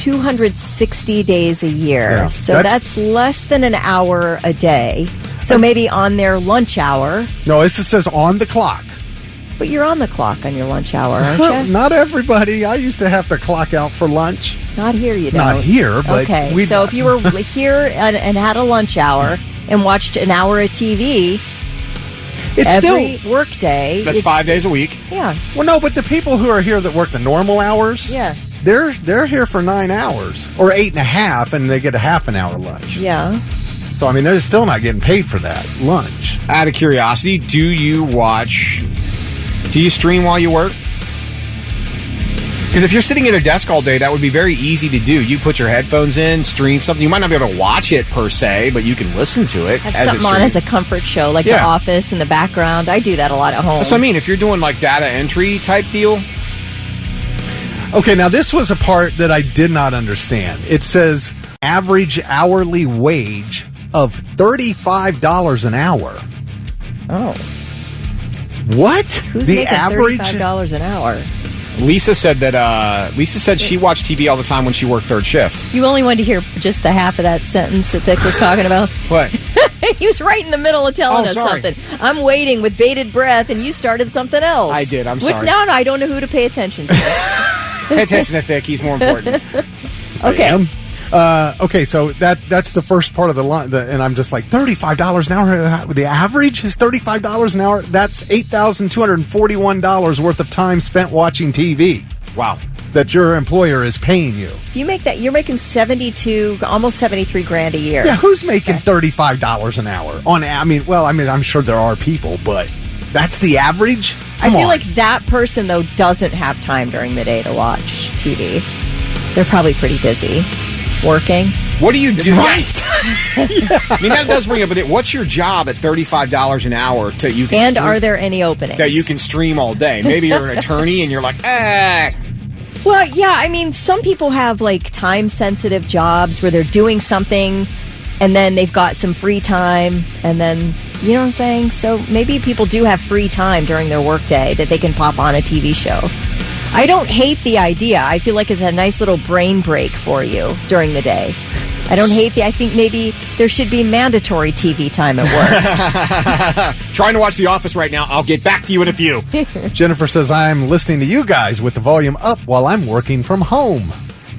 260 days a year. Yeah, so that's less than an hour a day. So maybe on their lunch hour. No, this says on the clock. But you're on the clock on your lunch hour, aren't you? Not everybody. I used to have to clock out for lunch. Not here, you don't. Not here, but... Okay, so if you were here and had a lunch hour and watched an hour of TV every work day... That's 5 days a week. Yeah. Well, no, but the people who are here that work the normal hours... Yeah. They're here for 9 hours. Or 8.5, and they get a half an hour lunch. Yeah. So, I mean, they're still not getting paid for that lunch. Out of curiosity, do you stream while you work? Because if you're sitting at a desk all day, that would be very easy to do. You put your headphones in, stream something. You might not be able to watch it per se, but you can listen to it. Have something on as a comfort show, like The Office in the background. I do that a lot at home. That's what I mean. If you're doing like data entry type deal. Okay, now this was a part that I did not understand. It says average hourly wage of $35 an hour. Oh. What? Who's making $35 an hour? Lisa said she watched TV all the time when she worked third shift. You only wanted to hear just the half of that sentence that Vic was talking about. What? He was right in the middle of telling us something. I'm waiting with bated breath, and you started something else. I did. I'm sorry. Which now I don't know who to pay attention to. Pay attention to Vic. He's more important. Okay. Okay, so that's the first part of the line, and I'm just like, $35 an hour? The average is $35 an hour? That's $8,241 worth of time spent watching TV. Wow. That your employer is paying you. If you make that, you're making almost 73 grand a year. Yeah, who's making $35 an hour? I'm sure there are people, but that's the average? I feel like that person, though, doesn't have time during the day to watch TV. They're probably pretty busy working. What do you do? Right. I mean, that does bring up a what's your job at $35 an hour to you can And stream, are there any openings? that you can stream all day? Maybe you're an attorney and you're like, Well, yeah, I mean, some people have like time-sensitive jobs where they're doing something and then they've got some free time and then, you know what I'm saying? So maybe people do have free time during their workday that they can pop on a TV show. I don't hate the idea. I feel like it's a nice little brain break for you during the day. I don't hate I think maybe there should be mandatory TV time at work. trying to watch The Office right now. I'll get back to you in a few. Jennifer says, I'm listening to you guys with the volume up while I'm working from home.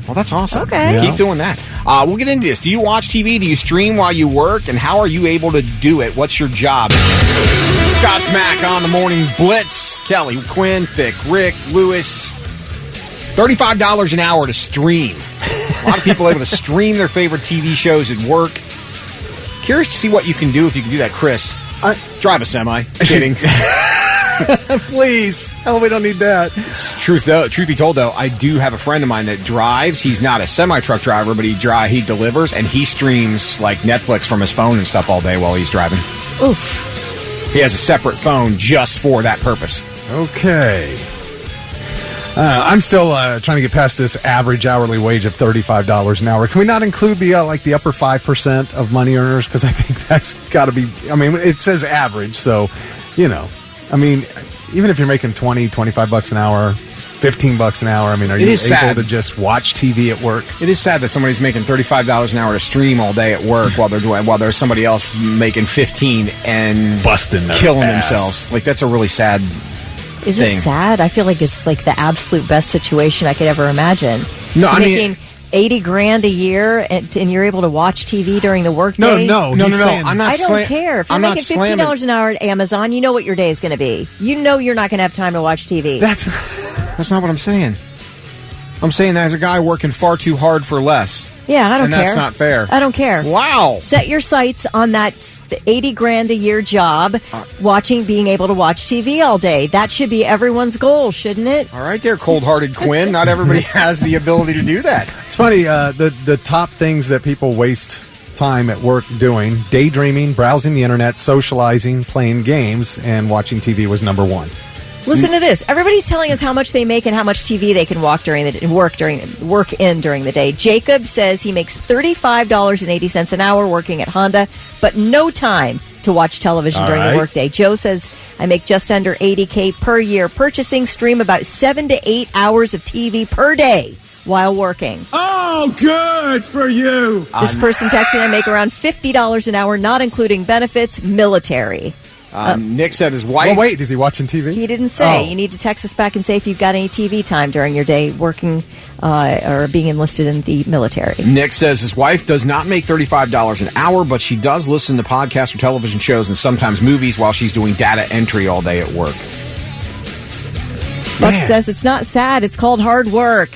Well, that's awesome. Okay. Keep doing that. We'll get into this. Do you watch TV? Do you stream while you work? And how are you able to do it? What's your job? Scott Smack on the Morning Blitz. Kelly, Quinn, Thick, Rick, Lewis. $35 an hour to stream. A lot of people able to stream their favorite TV shows at work. Curious to see what you can do if you can do that, Chris. Drive a semi. Kidding. Please. Hell, we don't need that. Truth be told, though, I do have a friend of mine that drives. He's not a semi-truck driver, but he delivers, and he streams like Netflix from his phone and stuff all day while he's driving. Oof. He has a separate phone just for that purpose. Okay. I'm still trying to get past this average hourly wage of $35 an hour. Can we not include the the upper 5% of money earners? Because I think that's got to be. I mean, it says average, so you know. I mean, even if you're making $20-25 an hour, $15 an hour. I mean, are you able to just watch TV at work? It is sad that somebody's making $35 an hour to stream all day at work while there's somebody else making $15 and busting killing themselves. Like that's a really sad. Is thing. it sad? I feel like it's like the absolute best situation I could ever imagine. No, I mean, making $80,000 a year and you're able to watch TV during the workday. No. I'm not. I don't care if you're making $15 an hour at Amazon. You know what your day is going to be. You know you're not going to have time to watch TV. That's not what I'm saying. I'm saying there's a guy working far too hard for less. Yeah, I don't care. And that's not fair. I don't care. Wow. Set your sights on that $80,000 a year job, being able to watch TV all day. That should be everyone's goal, shouldn't it? All right there, cold-hearted Quinn. Not everybody has the ability to do that. It's funny, the top things that people waste time at work doing, daydreaming, browsing the internet, socializing, playing games, and watching TV was number one. Listen to this. Everybody's telling us how much they make and how much TV they can work in during the day. Jacob says he makes $35.80 an hour working at Honda, but no time to watch television during the workday. Joe says, I make just under $80K per year purchasing, stream about 7 to 8 hours of TV per day while working. Oh, good for you. This person texting, I make around $50 an hour, not including benefits, military. Nick said his wife... Well, wait, is he watching TV? He didn't say. You need to text us back and say if you've got any TV time during your day working or being enlisted in the military. Nick says his wife does not make $35 an hour, but she does listen to podcasts or television shows and sometimes movies while she's doing data entry all day at work. Buck says it's not sad. It's called hard work.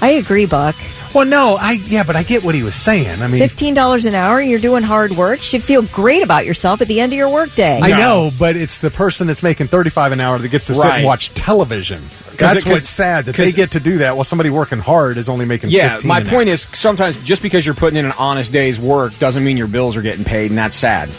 I agree, Buck. Well, no, but I get what he was saying. I mean, $15 an hour, you're doing hard work. You should feel great about yourself at the end of your workday. I know, but it's the person that's making $35 an hour that gets to sit and watch television. That's what's sad, that they get to do that while somebody working hard is only making $15 an hour. My point is sometimes just because you're putting in an honest day's work doesn't mean your bills are getting paid, and that's sad.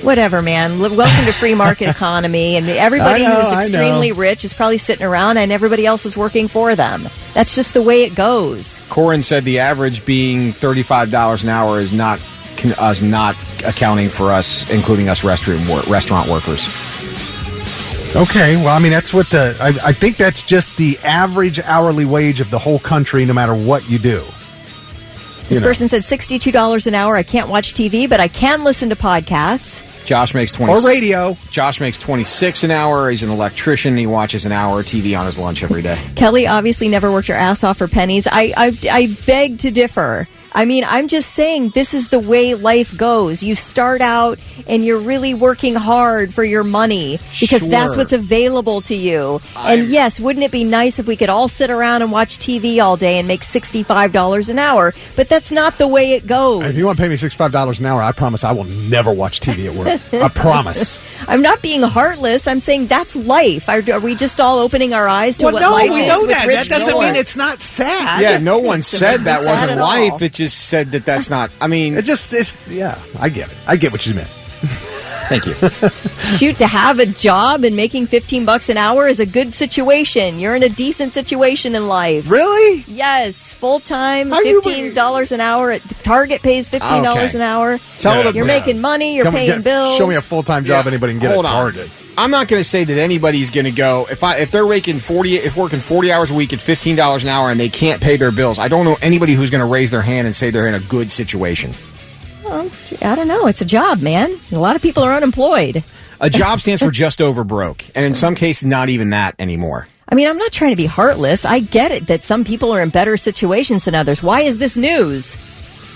Whatever, man. Welcome to free market economy, and everybody who's extremely rich is probably sitting around, and everybody else is working for them. That's just the way it goes. Corin said the average being $35 an hour is not accounting for us, including us restaurant workers. Okay, well, I mean, that's what I think that's just the average hourly wage of the whole country, no matter what you do. This person said $62 an hour. I can't watch TV, but I can listen to podcasts. Josh makes or radio. Josh makes $26 an hour. He's an electrician. He watches an hour of TV on his lunch every day. Kelly obviously never worked your ass off for pennies. I beg to differ. I mean, I'm just saying this is the way life goes. You start out and you're really working hard for your money because that's what's available to you. And yes, wouldn't it be nice if we could all sit around and watch TV all day and make $65 an hour? But that's not the way it goes. If you want to pay me $65 an hour, I promise I will never watch TV at work. I promise. I'm not being heartless. I'm saying that's life. Are we just all opening our eyes to what life is? We know with that. Rich That doesn't Miller? mean it's not sad. Yeah, no one said that sad wasn't at life. all. It just said that that's not. I mean, I get it. I get what you meant. Thank you. Shoot, to have a job and making $15 an hour is a good situation. You're in a decent situation in life. Really? Yes, full-time, How you- $15 an hour. Target pays $15 an hour. Tell You're making money. You're paying bills. Show me a full-time job anybody can get Hold at on. Target. I'm not going to say that anybody's going to go if they're working 40 hours a week at $15 an hour and they can't pay their bills. I don't know anybody who's going to raise their hand and say they're in a good situation. Well, I don't know. It's a job, man. A lot of people are unemployed. A job stands for just over broke, and in some cases, not even that anymore. I mean, I'm not trying to be heartless. I get it that some people are in better situations than others. Why is this news?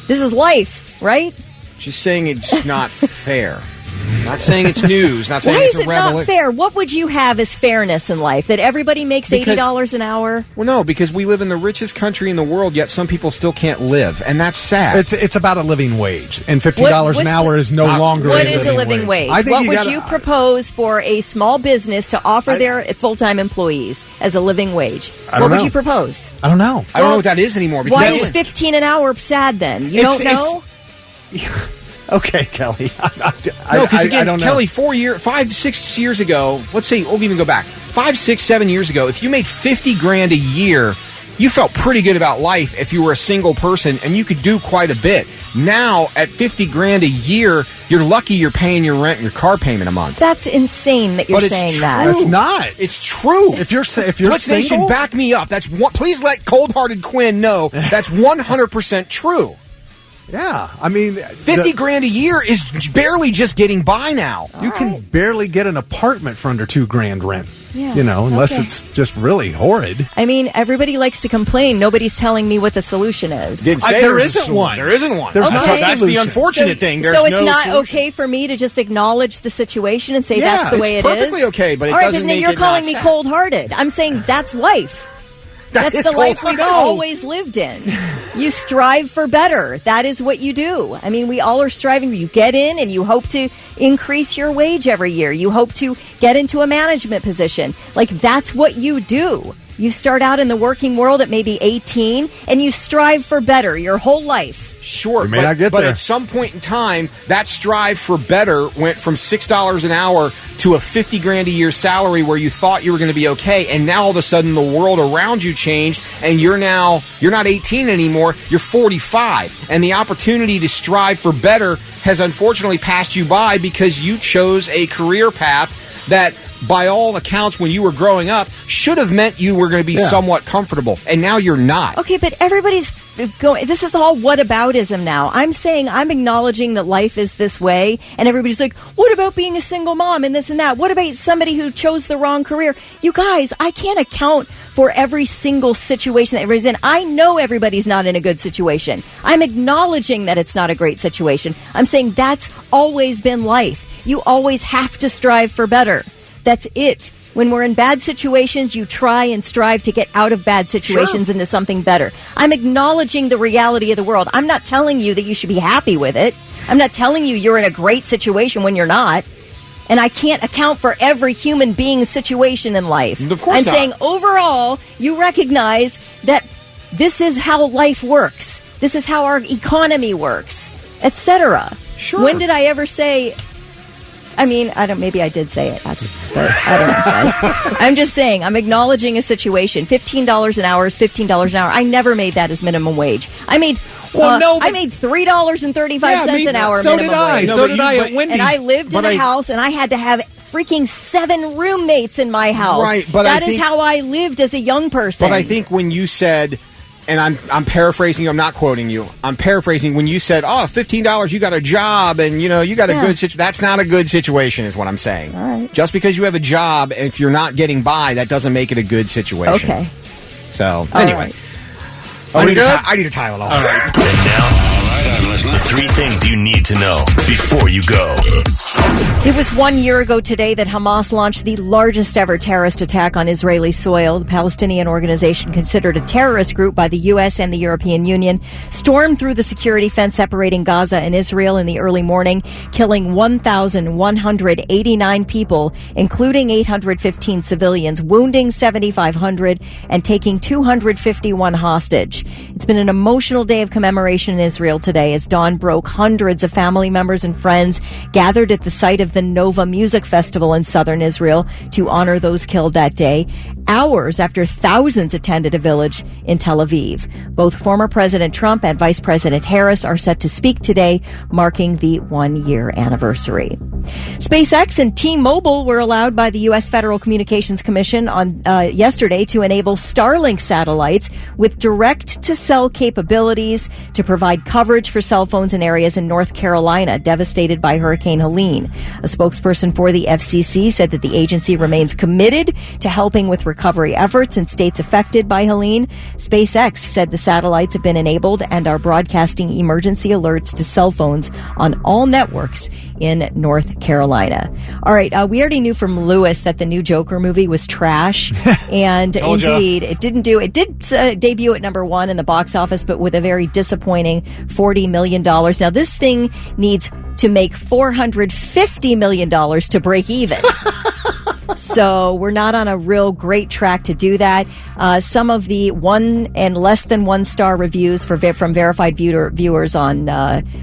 This is life, right? Just saying it's not fair. Not saying it's news. Not saying Why it's is a it not revelation. fair? What would you have as fairness in life? That everybody makes $80 an hour? Well, no, because we live in the richest country in the world, yet some people still can't live, and that's sad. It's about a living wage, and $15 an hour is no longer What a is a living wage? I think What would gotta- you propose for a small business to offer their full-time employees as a living wage? I don't What would know. you propose? I don't know. I don't know what that is anymore. Why because- is 15 an hour sad then? You It's- don't know? Okay, Kelly. No, because I again, don't know. Kelly, 5, 6 years ago, let's say we'll even go back 5, 6, 7 years ago. If you made $50,000 a year, you felt pretty good about life if you were a single person, and you could do quite a bit. Now, at $50,000 a year, you're lucky you're paying your rent and your car payment a month. That's insane that you're But it's saying true. that. That's not. It's true. If you're Blitz Nation, single, back me up. That's one. Please let cold-hearted Quinn know that's 100% true. yeah. I mean, $50,000 a year is barely just getting by now. you can barely get an apartment for under $2,000 rent. Yeah, Unless okay. it's just really horrid. I mean, everybody likes to complain. Nobody's telling me what the solution is. Didn't say There there's a isn't solution. one. There isn't one. There's not a That's the solution. unfortunate thing. There's so it's no not solution. okay for me to just acknowledge the situation and say Yeah, that's the way it's it is? perfectly okay, but it All right, doesn't then make you're it calling not me sad. cold-hearted. I'm saying that's life. That's is the life cold- we've No. always lived in. You strive for better. That is what you do. I mean, we all are striving. You get in and you hope to increase your wage every year. You hope to get into a management position. Like, that's what you do. You start out in the working world at maybe 18 and you strive for better your whole life. Sure, We may not get but there. at some point in time, that strive for better went from $6 an hour to a $50,000 a year salary where you thought you were going to be okay, and now all of a sudden the world around you changed, and you're not 18 anymore, you're 45, and the opportunity to strive for better has unfortunately passed you by because you chose a career path that, by all accounts, when you were growing up, should have meant you were going to be somewhat comfortable, and now you're not. Okay, but everybody's going. This is all whataboutism now. I'm saying I'm acknowledging that life is this way, and everybody's like, "What about being a single mom and this and that? What about somebody who chose the wrong career?" You guys, I can't account for every single situation that everybody's in. I know everybody's not in a good situation. I'm acknowledging that it's not a great situation. I'm saying that's always been life. You always have to strive for better. That's it. When we're in bad situations, you try and strive to get out of bad situations into something better. I'm acknowledging the reality of the world. I'm not telling you that you should be happy with it. I'm not telling you you're in a great situation when you're not. And I can't account for every human being's situation in life. Of course I'm not. saying overall, you recognize that this is how life works. This is how our economy works, etc. Sure. When did I ever say... I mean, maybe I did say it, but I don't know, guys. I'm just saying, I'm acknowledging a situation. $15 an hour is $15 an hour. I never made that as minimum wage. I made I made $3.35 an hour so minimum did I. wage. So did I at Wendy's. And I lived in a house, and I had to have freaking 7 roommates in my house. Right, but that I is think- how I lived as a young person. But I think when you said, and I'm paraphrasing you, I'm not quoting you, I'm paraphrasing, when you said, oh, $15, you got a job, and you got a good situation. That's not a good situation, is what I'm saying. All right. Just because you have a job, and if you're not getting by, that doesn't make it a good situation. Okay. So, All anyway. right. I need a Tylenol. All right. And now, all right, I'm listening. 3 things you need to know before you go. It was 1 year ago today that Hamas launched the largest ever terrorist attack on Israeli soil. The Palestinian organization, considered a terrorist group by the U.S. and the European Union, stormed through the security fence separating Gaza and Israel in the early morning, killing 1,189 people, including 815 civilians, wounding 7,500, and taking 251 hostage. It's been an emotional day of commemoration in Israel today. As dawn broke, hundreds of family members and friends gathered at the site of the Nova Music Festival in southern Israel to honor those killed that day, hours after thousands attended a village in Tel Aviv. Both former President Trump and Vice President Harris are set to speak today, marking the 1-year anniversary. SpaceX and T-Mobile were allowed by the U.S. Federal Communications Commission on yesterday to enable Starlink satellites with direct-to-cell capabilities to provide coverage for cell phones in areas in North Carolina devastated by Hurricane Helene. A spokesperson for the FCC said that the agency remains committed to helping with recovery efforts in states affected by Helene. SpaceX said the satellites have been enabled and are broadcasting emergency alerts to cell phones on all networks in North Carolina. All right, we already knew from Lewis that the new Joker movie was trash, and indeed, it did debut at number 1 in the box office, but with a very disappointing $40 million. Now, this thing needs to make $450 million to break even. So we're not on a real great track to do that. Some of the 1 and less than 1 star reviews from verified viewers on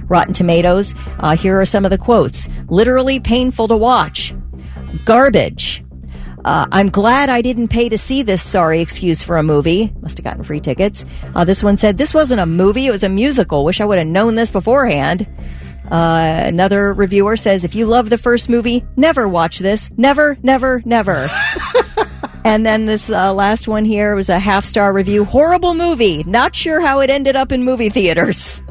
Rotten Tomatoes. Here are some of the quotes. Literally painful to watch. Garbage. I'm glad I didn't pay to see this sorry excuse for a movie. Must have gotten free tickets. This one said, this wasn't a movie, it was a musical. Wish I would have known this beforehand. Another reviewer says, if you love the first movie, never watch this. Never, never, never. And then this last one here was a half-star review. Horrible movie. Not sure how it ended up in movie theaters.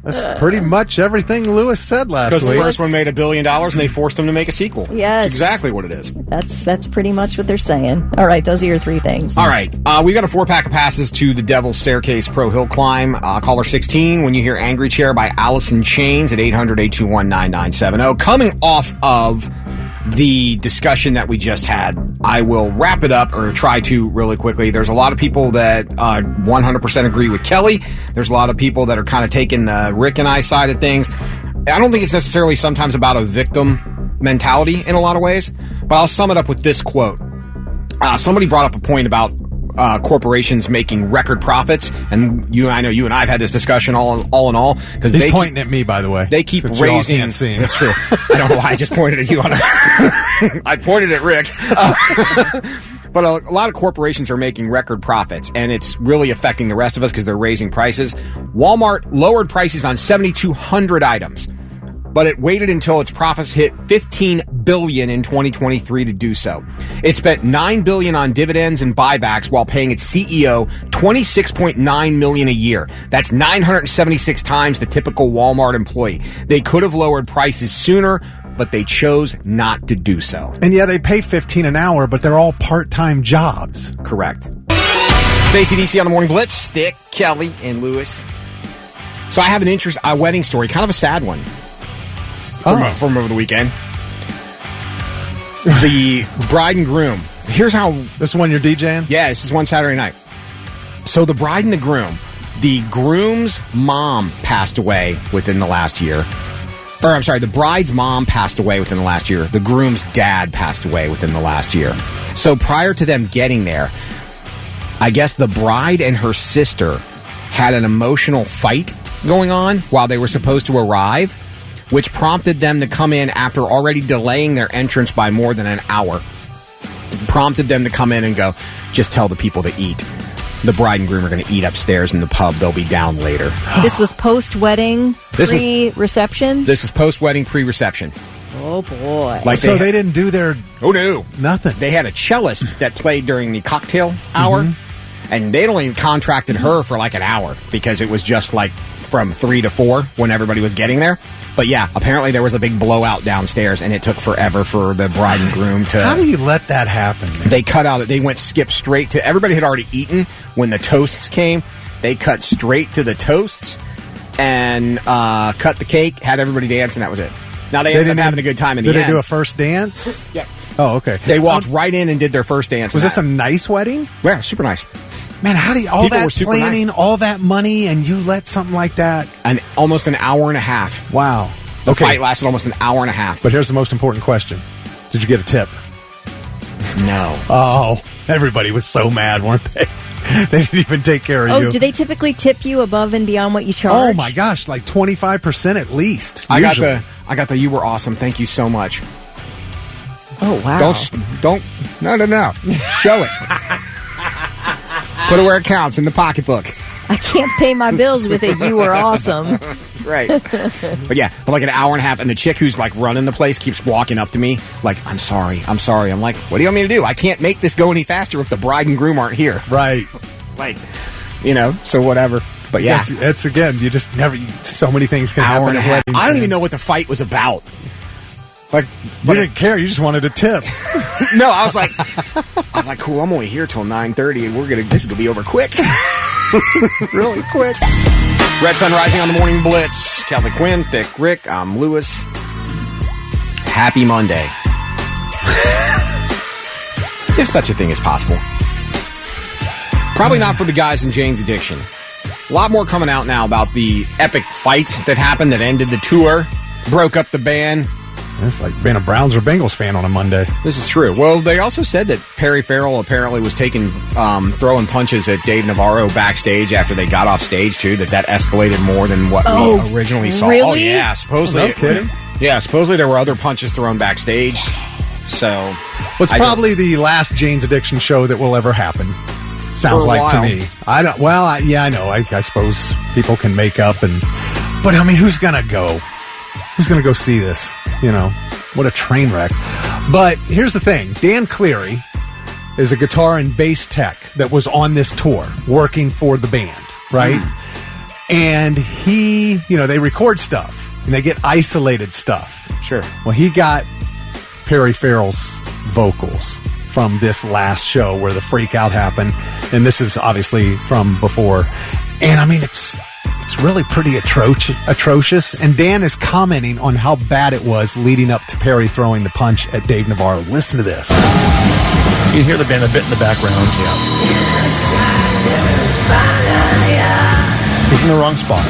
That's pretty much everything Lewis said last week. Because the first one made $1 billion and they forced them to make a sequel. Yes. That's exactly what it is. That's pretty much what they're saying. All right, those are your 3 things. All right, we got a 4-pack of passes to the Devil's Staircase Pro Hill Climb. Caller 16 when you hear Angry Chair by Allison Chains at 800-821-9970. Coming off of the discussion that we just had, I will wrap it up, or try to really quickly. There's a lot of people that 100% agree with Kelly. There's a lot of people that are kind of taking the Rick and I side of things. I don't think it's necessarily sometimes about a victim mentality in a lot of ways, but I'll sum it up with this quote. Somebody brought up a point about corporations making record profits, and I know you and I have had this discussion all in all, because he's pointing at me, by the way. They keep raising. Can't see him. That's true. I don't know why I just pointed at you. I pointed at Rick. But a lot of corporations are making record profits, and it's really affecting the rest of us because they're raising prices. Walmart lowered prices on 7,200 items, but it waited until its profits hit $15 billion in 2023 to do so. It spent $9 billion on dividends and buybacks while paying its CEO $26.9 million a year. That's 976 times the typical Walmart employee. They could have lowered prices sooner, but they chose not to do so. And yeah, they pay $15 an hour, but they're all part-time jobs. Correct. It's ACDC on the Morning Blitz. Stick, Kelly, and Lewis. So I have a wedding story, kind of a sad one. From over the weekend. The bride and groom. Here's how... This one you're DJing? Yeah, this is one Saturday night. So the bride and the groom's mom passed away within the last year. Or, I'm sorry, the bride's mom passed away within the last year. The groom's dad passed away within the last year. So prior to them getting there, I guess the bride and her sister had an emotional fight going on while they were supposed to arrive, which prompted them to come in after already delaying their entrance by more than an hour. Prompted them to come in and go, just tell the people to eat. The bride and groom are going to eat upstairs in the pub. They'll be down later. This was post-wedding, pre-reception? This was post-wedding, pre-reception. Oh, boy. So they didn't do their... Oh, no. Nothing. They had a cellist that played during the cocktail hour, and they'd only contracted her for like an hour because it was just like from 3 to 4 when everybody was getting there. But yeah, apparently there was a big blowout downstairs, and it took forever for the bride and groom to... How do you let that happen, man? They cut out... They went skip straight to... Everybody had already eaten when the toasts came. They cut straight to the toasts and cut the cake, had everybody dance, and that was it. Now, they ended up having a good time in the end. Did they do a first dance? Yeah. Oh, okay. They walked right in and did their first dance. Was this a nice wedding? Yeah, super nice. Man, how do you, all People that were super planning, nice. all that money, and you let something like that? Almost an hour and a half. Wow. The fight lasted almost an hour and a half. But here's the most important question. Did you get a tip? No. Oh, everybody was so mad, weren't they? They didn't even take care of you. Oh, do they typically tip you above and beyond what you charge? Oh my gosh, like 25% at least. I got the you were awesome. Thank you so much. Oh wow. Don't no. Show it. Put it where it counts, in the pocketbook. I can't pay my bills with a you were awesome. Right. But yeah, like an hour and a half, and the chick who's like running the place keeps walking up to me like, I'm sorry. I'm like, what do you want me to do? I can't make this go any faster if the bride and groom aren't here. Right. Like, so whatever. But yeah. Yes, it's again, you just never, so many things can happen at weddings. I don't even know what the fight was about. Like, you didn't care, you just wanted a tip. No, I was like, cool, I'm only here till 9:30 and this is gonna be over quick. Really quick. Red Sun Rising on the Morning Blitz. Calvin Quinn, Thick Rick, I'm Lewis. Happy Monday. If such a thing is possible. Probably not for the guys in Jane's Addiction. A lot more coming out now about the epic fight that happened that ended the tour, broke up the band. It's like being a Browns or Bengals fan on a Monday. This is true. Well, they also said that Perry Farrell apparently was throwing punches at Dave Navarro backstage after they got off stage, too, that escalated more than what we originally saw. Really? Oh, yeah. Supposedly. No kidding. Yeah, supposedly there were other punches thrown backstage. So. What's probably the last Jane's Addiction show that will ever happen. Sounds like to me. I don't. Well, I know. I suppose people can make up, but I mean, who's gonna go? Who's gonna go see this? What a train wreck. But here's the thing: Dan Cleary is a guitar and bass tech that was on this tour, working for the band, right? And he, they record stuff and they get isolated stuff. Sure. Well, he got Perry Farrell's vocals from this last show where the freak out happened, and this is obviously from before. And I mean, it's really pretty atrocious. And Dan is commenting on how bad it was leading up to Perry throwing the punch at Dave Navarro. Listen to this. You can hear the band a bit in the background. Yeah. He's in the wrong spot.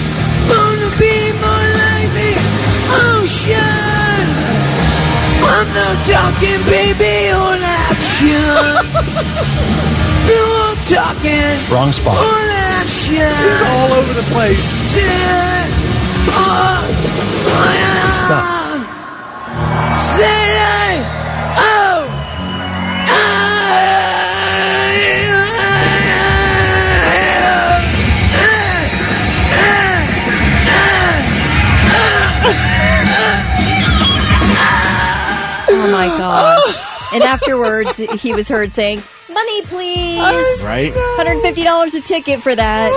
Wanna be more like the ocean. I'm not talking baby on action. No, I'm talking wrong spot. on action. He's all over the place. Stop. Say Oh my gosh. And afterwards, he was heard saying, money, please. Right? $150 a ticket for that.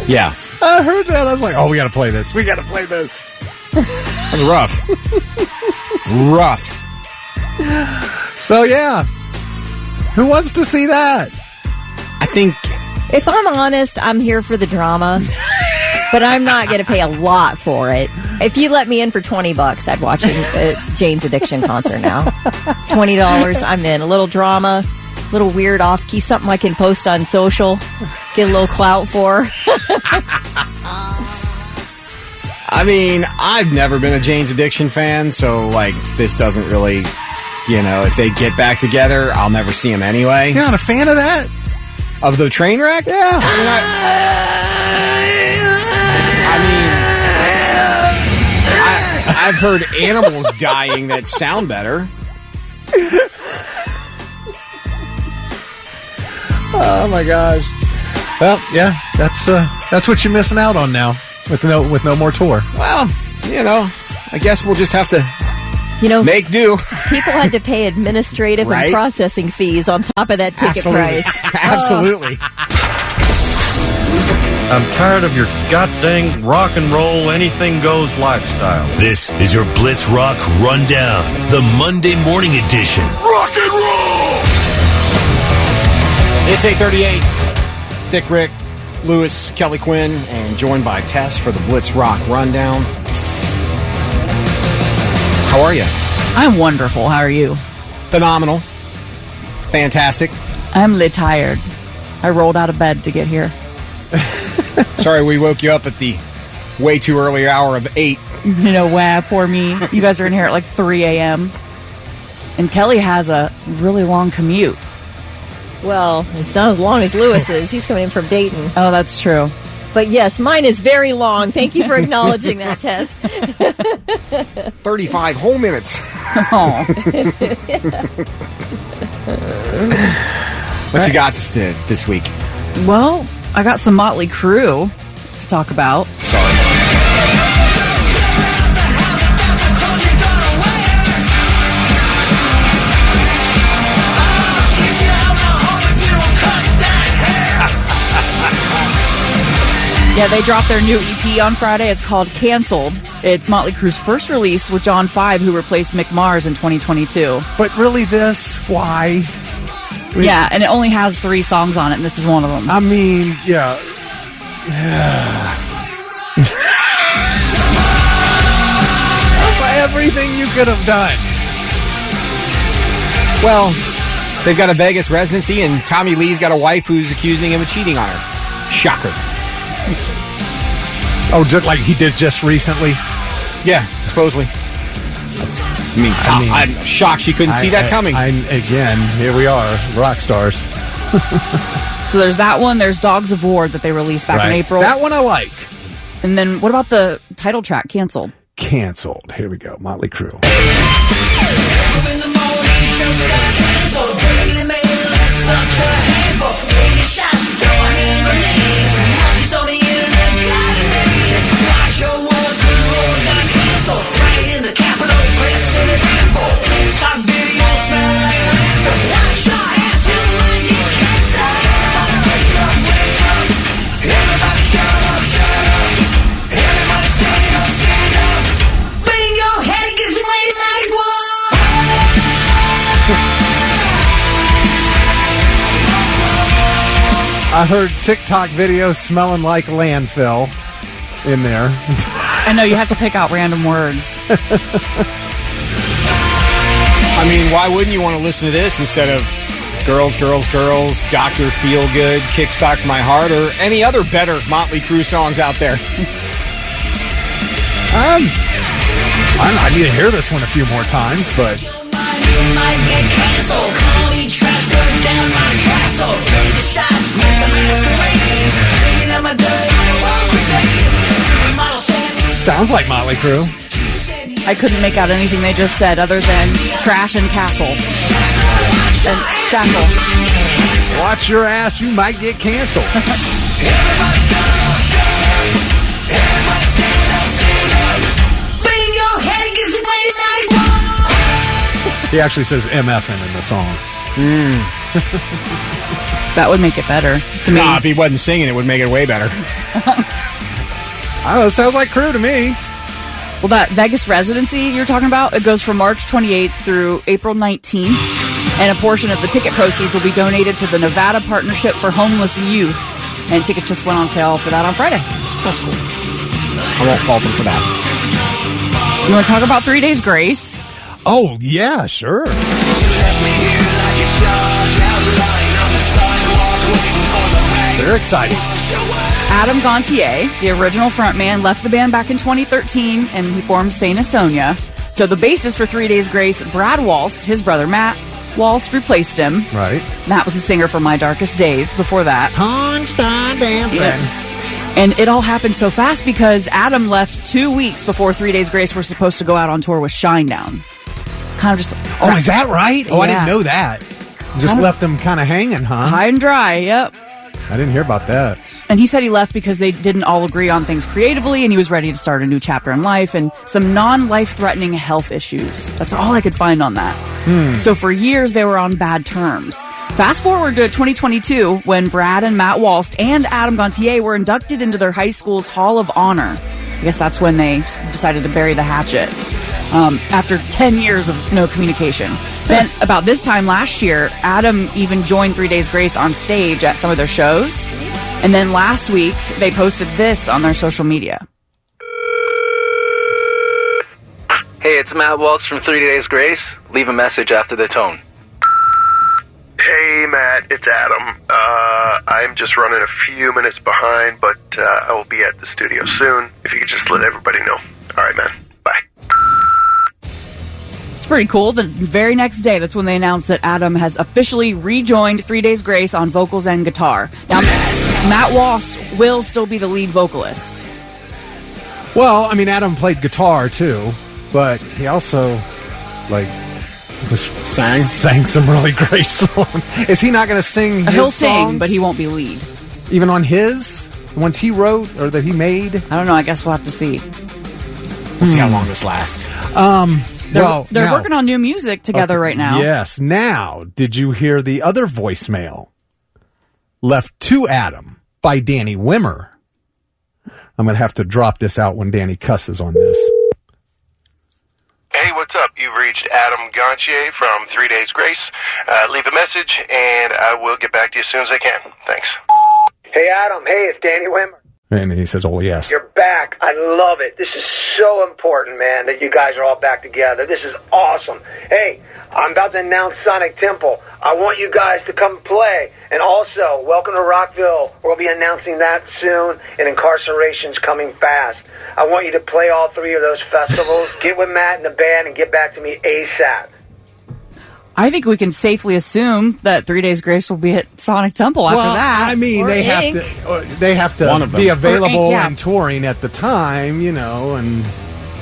Yeah. I heard that. I was like, we got to play this. We got to play this. That's rough. Rough. So, yeah. Who wants to see that? I think... If I'm honest, I'm here for the drama. But I'm not going to pay a lot for it. If you let me in for $20, I'd watch a Jane's Addiction concert now. $20, I'm in. A little drama, a little weird off-key, something I can post on social, get a little clout for. I mean, I've never been a Jane's Addiction fan, so, this doesn't really, if they get back together, I'll never see them anyway. You're not a fan of that? Of the train wreck? Yeah. I've heard animals dying that sound better. Oh my gosh. Well, yeah, that's what you're missing out on now with no more tour. Well, I guess we'll just have to make do. People had to pay administrative and processing fees on top of that ticket price. Absolutely. I'm tired of your goddamn rock and roll, anything goes lifestyle. This is your Blitz Rock Rundown, the Monday morning edition. Rock and roll! It's 8:38. Dick, Rick, Lewis, Kelly Quinn, and joined by Tess for the Blitz Rock Rundown. How are you? I'm wonderful. How are you? Phenomenal. Fantastic. I'm lit tired. I rolled out of bed to get here. Sorry we woke you up at the way too early hour of 8. You know, poor me. You guys are in here at like 3 a.m. And Kelly has a really long commute. Well, it's not as long as Lewis's. He's coming in from Dayton. Oh, that's true. But yes, mine is very long. Thank you for acknowledging that, Tess. 35 whole minutes. Oh. What you got this week? Well, I got some Motley Crue to talk about. Sorry. Yeah, they dropped their new EP on Friday. It's called Canceled. It's Motley Crue's first release with John 5, who replaced Mick Mars in 2022. But really this? Why? Yeah, and it only has 3 songs on it, and this is one of them. I mean, yeah. Everything you could have done. Well, they've got a Vegas residency, and Tommy Lee's got a wife who's accusing him of cheating on her. Shocker. Oh, just like he did just recently? Yeah, supposedly. I'm shocked she couldn't see that coming. Again, here we are, rock stars. So there's that one. There's Dogs of War that they released back in April. That one I like. And then what about the title track, Canceled? Canceled. Here we go, Motley Crue. I heard TikTok videos smelling like landfill in there. I know, you have to pick out random words. I mean, why wouldn't you want to listen to this instead of Girls, Girls, Girls, Dr. Feelgood, Kickstart My Heart, or any other better Motley Crue songs out there? I need to hear this one a few more times, but... Sounds like Motley Crue. I couldn't make out anything they just said other than trash and castle. And shackle. Watch your ass, you might get canceled. He actually says MFing in the song. That would make it better to me. Nah, if he wasn't singing, it would make it way better. I don't know, sounds like Crue to me. Well, that Vegas residency you're talking about, it goes from March 28th through April 19th, and a portion of the ticket proceeds will be donated to the Nevada Partnership for Homeless Youth, and tickets just went on sale for that on Friday. That's cool. I won't fault them for that. You want to talk about 3 Days Grace? Oh, yeah, sure. They're exciting. Adam Gontier, the original frontman, left the band back in 2013, and he formed Saint Asonia. So the bassist for 3 Days Grace, Brad Walst, his brother Matt Walst, replaced him. Right. Matt was the singer for My Darkest Days before that. Constant dancing. Yeah. And it all happened so fast because Adam left 2 weeks before 3 Days Grace were supposed to go out on tour with Shinedown. It's kind of just... Oh, is that right? Oh, yeah. I didn't know that. Just left them kind of hanging, huh? High and dry, yep. I didn't hear about that. And he said he left because they didn't all agree on things creatively, and he was ready to start a new chapter in life and some non-life-threatening health issues. That's all I could find on that. So for years, they were on bad terms. Fast forward to 2022, when Brad and Matt Walst and Adam Gontier were inducted into their high school's Hall of Honor. I guess that's when they decided to bury the hatchet. after 10 years of no communication. Then, about this time last year, Adam even joined 3 Days Grace on stage at some of their shows. And then last week, they posted this on their social media. Hey, it's Matt Waltz from 3 Days Grace. Leave a message after the tone. Hey, Matt, it's Adam. I'm just running a few minutes behind, but I will be at the studio soon. If you could just let everybody know. All right, man. Bye. It's pretty cool. The very next day, that's when they announced that Adam has officially rejoined 3 Days Grace on vocals and guitar. Now, Matt Waltz will still be the lead vocalist. Well, I mean, Adam played guitar, too, but he also, sang some really great songs. Is he not going to sing his He'll songs? sing, but he won't be lead. Even on his? Ones he wrote or that he made? I don't know. I guess we'll have to see. We'll see how long this lasts. They're working on new music together right now. Yes. Now, did you hear the other voicemail left to Adam by Danny Wimmer? I'm going to have to drop this out when Danny cusses on this. Hey, what's up? You've reached Adam Gontier from 3 Days Grace. Leave a message, and I will get back to you as soon as I can. Thanks. Hey, Adam. Hey, it's Danny Wimmer. And he says, oh, yes. You're back. I love it. This is so important, man, that you guys are all back together. This is awesome. Hey, I'm about to announce Sonic Temple. I want you guys to come play. And also, welcome to Rockville. We'll be announcing that soon, and Incarceration's coming fast. I want you to play all 3 of those festivals. Get with Matt and the band and get back to me ASAP. I think we can safely assume that 3 Days Grace will be at Sonic Temple after that. I mean, they have to be available and touring at the time, and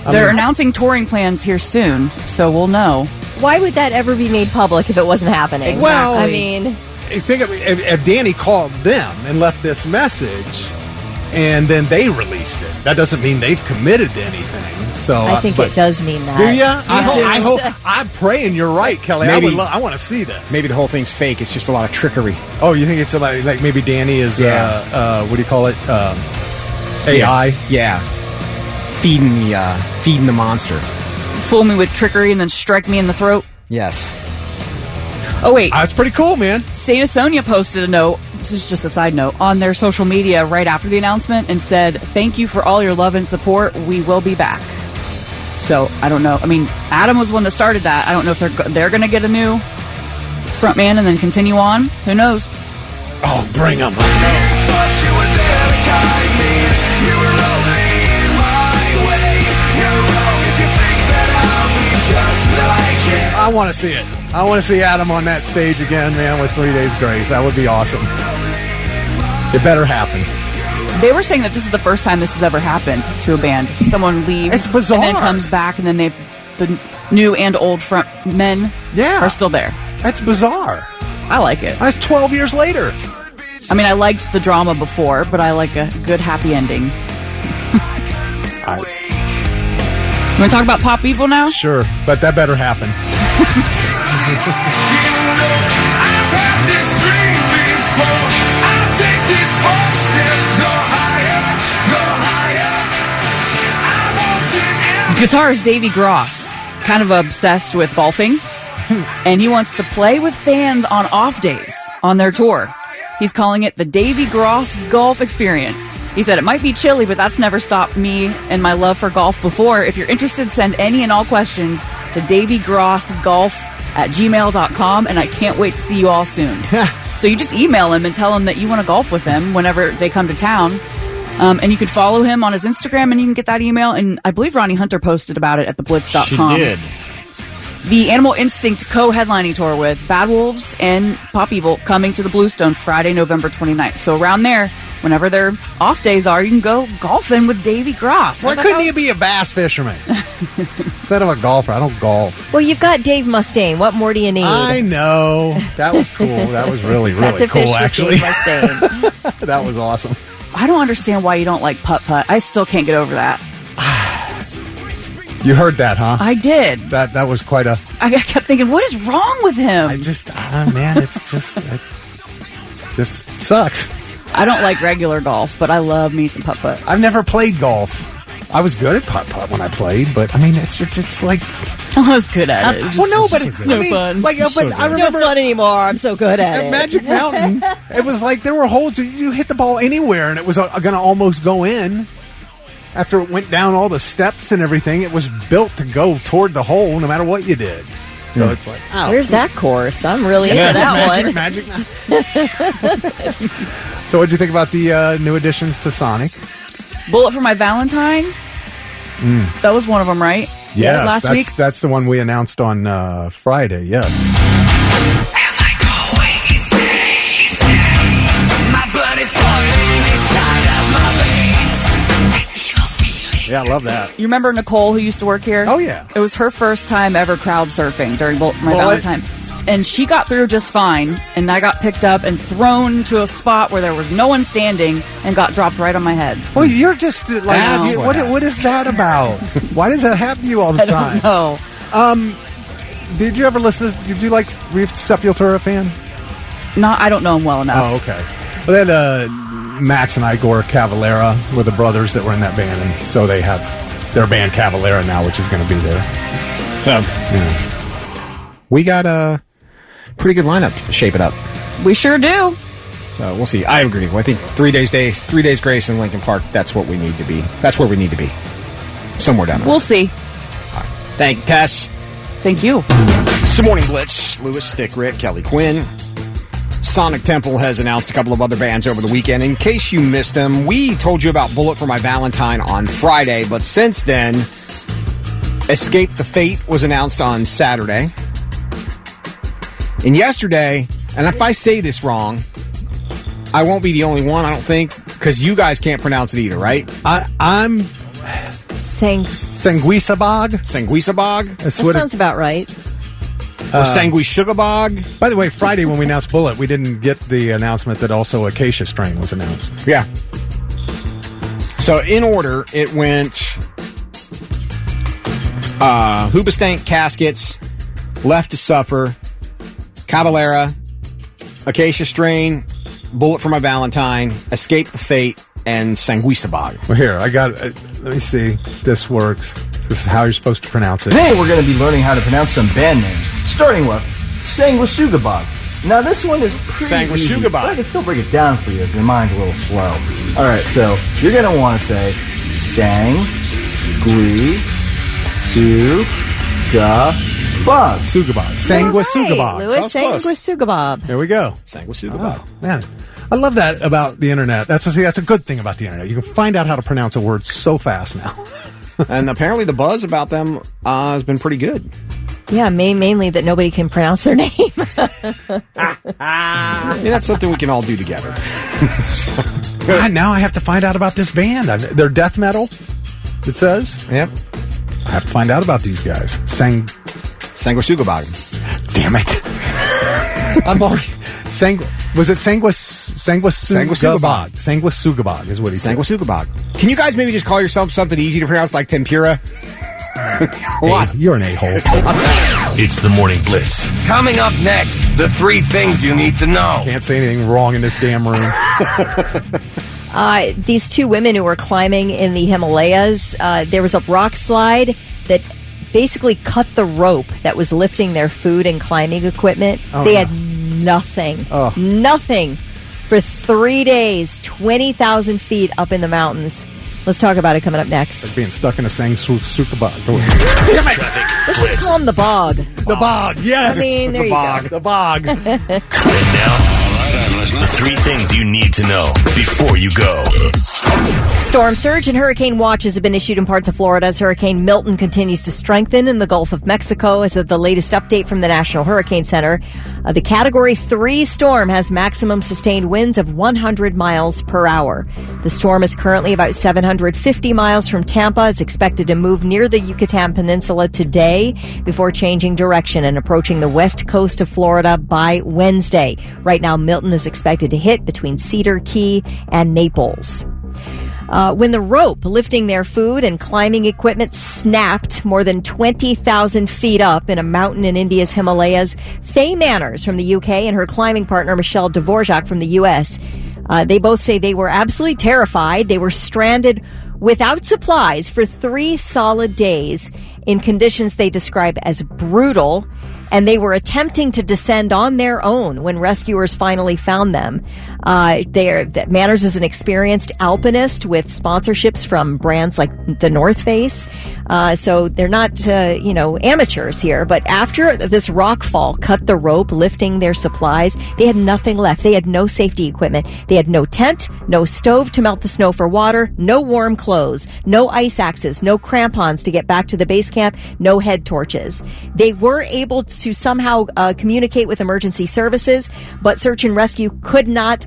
they're announcing touring plans here soon, so we'll know. Why would that ever be made public if it wasn't happening? Well, I mean, think of if Danny called them and left this message, and then they released it, that doesn't mean they've committed to anything. So I think it does mean that. Do you? I hope. I'm praying you're right, Kelly. Maybe, I want to see this. Maybe the whole thing's fake. It's just a lot of trickery. Oh, you think it's like maybe Danny is what do you call it? AI. Yeah. Feeding the monster. Fool me with trickery and then strike me in the throat. Yes. Oh wait, that's pretty cool, man. Saint Sonia posted a note. This is just a side note on their social media right after the announcement and said, "Thank you for all your love and support. We will be back." So I don't know. I mean, Adam was the one that started that. I don't know if they're going to get a new frontman and then continue on. Who knows? Oh, bring them. I want to see it. I want to see Adam on that stage again, man, with 3 Days Grace. That would be awesome. It better happen. They were saying that this is the first time this has ever happened to a band. Someone leaves, it's bizarre, and then comes back, and then the new and old front men are still there. That's bizarre. I like it. That's 12 years later. I mean, I liked the drama before, but I like a good happy ending. You want to talk about Pop Evil now? Sure, but that better happen. Guitarist Davey Gross, kind of obsessed with golfing, and he wants to play with fans on off days on their tour. He's calling it the Davey Gross Golf Experience. He said, it might be chilly, but that's never stopped me and my love for golf before. If you're interested, send any and all questions to daveygrossgolf@gmail.com, and I can't wait to see you all soon. So you just email him and tell him that you want to golf with him whenever they come to town. And you could follow him on his Instagram, and you can get that email. And I believe Ronnie Hunter posted about it at theblitz.com. She did. The Animal Instinct co-headlining tour with Bad Wolves and Pop Evil coming to the Bluestone Friday, November 29th. So around there, whenever their off days are, you can go golfing with Davey Gross. Why couldn't you be a bass fisherman? Instead of a golfer, I don't golf. Well, you've got Dave Mustaine. What more do you need? I know. That was cool. That was really, really cool, actually. Dave Mustaine. That was awesome. I don't understand why you don't like putt-putt. I still can't get over that. You heard that, huh? I did. That was quite a... I kept thinking, what is wrong with him? Man, it sucks. I don't like regular golf, but I love me some putt-putt. I've never played golf. I was good at putt-putt when I played, but I mean, it's like I was good at it. Well, no, but it's no fun. Like, It's but I remember no fun anymore. I'm so good at it. Magic Mountain. It was like there were holes you hit the ball anywhere, and it was going to almost go in. After it went down all the steps and everything, it was built to go toward the hole, no matter what you did. So it's like, Where's that course? I'm really into that one. Magic. So, what'd you think about the new additions to Sonic? Bullet for My Valentine. That was one of them, right? Yes, last week. That's the one we announced on Friday. Yes. Yeah, I love that. You remember Nicole, who used to work here? Oh, yeah. It was her first time ever crowd surfing during Bullet for My Valentine. And she got through just fine, and I got picked up and thrown to a spot where there was no one standing and got dropped right on my head. Well, you're just like, what is that about? Why does that happen to you all the time? I don't know. Did you ever listen? Were you a Sepultura fan? I don't know him well enough. Oh, okay. Well, then Max and Igor Cavalera were the brothers that were in that band, and so they have their band Cavalera now, which is going to be there. So, we got a pretty good lineup to shape it up. We sure do. So we'll see. I agree. I think 3 days grace in Lincoln Park. That's what we need to be. That's where we need to be. Somewhere down there. We'll see. Thank you, Tess. Thank you. Good morning, Blitz. Lewis, Thick Rick, Kelly Quinn. Sonic Temple has announced a couple of other bands over the weekend. In case you missed them, we told you about Bullet for My Valentine on Friday, but since then, Escape the Fate was announced on Saturday. And yesterday, and if I say this wrong, I won't be the only one, I don't think, because you guys can't pronounce it either, right? I'm Sanguisabog. Sanguisabog? That sounds about right. Or Sanguisugabog. By the way, Friday when we announced Bullet, we didn't get the announcement that also Acacia Strain was announced. Yeah. So in order, it went Hoobastank, Caskets, Left to Suffer, Cavalera, Acacia Strain, Bullet for My Valentine, Escape the Fate, and Sanguisabog. Well, here, I got let me see if this works. This is how you're supposed to pronounce it. Today we're going to be learning how to pronounce some band names, starting with Sanguisugabog. Now this one is pretty easy, but I can still break it down for you if your mind's a little slow. Alright, so you're going to want to say Sanguisugabog. Sanguisugabog. Lewis, Sanguisugabog. There we go. Sanguisugabog. Oh, man, I love that about the internet. That's a good thing about the internet. You can find out how to pronounce a word so fast now. And apparently the buzz about them has been pretty good. Yeah, mainly that nobody can pronounce their name. That's something we can all do together. Now I have to find out about this band. They're death metal, it says. Yep. I have to find out about these guys. Sanguisugabog. Damn it. I'm already... Was it Sanguisugabog? Sanguisugabog is what he said. Sanguisugabog. Can you guys maybe just call yourself something easy to pronounce like tempura? What? You're an a-hole. It's the Morning Blitz. Coming up next, the 3 things you need to know. Can't say anything wrong in this damn room. These 2 women who were climbing in the Himalayas, there was a rock slide that basically cut the rope that was lifting their food and climbing equipment. They had nothing. Nothing for 3 days, 20,000 feet up in the mountains. Let's talk about it coming up next. Like being stuck in a Sanguisugabog. Let's just call them the bog. The bog, yes. I mean, there you go. The bog. And now, the 3 things you need to know before you go. Storm surge and hurricane watches have been issued in parts of Florida as Hurricane Milton continues to strengthen in the Gulf of Mexico. As of the latest update from the National Hurricane Center, the Category 3 storm has maximum sustained winds of 100 miles per hour. The storm is currently about 750 miles from Tampa. It's expected to move near the Yucatan Peninsula today before changing direction and approaching the west coast of Florida by Wednesday. Right now, Milton is expected to hit between Cedar Key and Naples. When the rope lifting their food and climbing equipment snapped more than 20,000 feet up in a mountain in India's Himalayas, Faye Manners from the UK and her climbing partner Michelle Dvorak from the US, they both say they were absolutely terrified. They were stranded without supplies for 3 solid days in conditions they describe as brutal, and they were attempting to descend on their own when rescuers finally found them. Manners is an experienced alpinist with sponsorships from brands like the North Face. So they're not, amateurs here. But after this rock fall cut the rope, lifting their supplies, they had nothing left. They had no safety equipment. They had no tent, no stove to melt the snow for water, no warm clothes, no ice axes, no crampons to get back to the base camp, no head torches. They were able to somehow communicate with emergency services, but search and rescue could not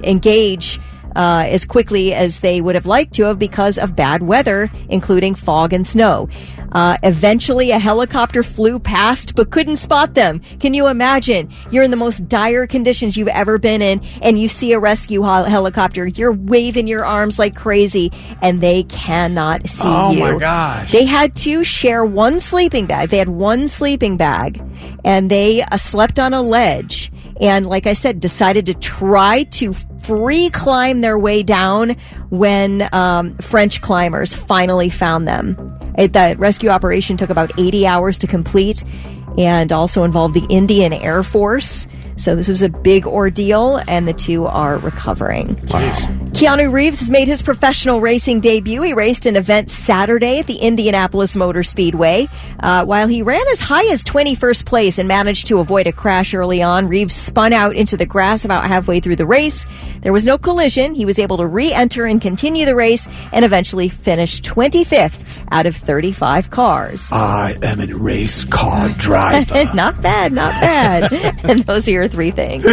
engage as quickly as they would have liked to have because of bad weather, including fog and snow. Eventually, a helicopter flew past but couldn't spot them. Can you imagine? You're in the most dire conditions you've ever been in, and you see a rescue helicopter. You're waving your arms like crazy, and they cannot see you. Oh, my gosh. They had to share one sleeping bag. They had one sleeping bag, and they slept on a ledge. And like I said, decided to try to free climb their way down when French climbers finally found them. The rescue operation took about 80 hours to complete and also involved the Indian Air Force. So this was a big ordeal, and the two are recovering. Keanu Reeves has made his professional racing debut. He raced an event Saturday at the Indianapolis Motor Speedway. While he ran as high as 21st place and managed to avoid a crash early on, Reeves spun out into the grass about halfway through the race. There was no collision. He was able to re-enter and continue the race and eventually finish 25th out of 35 cars. I am a race car driver. Not bad, not bad. And those are your 3 things.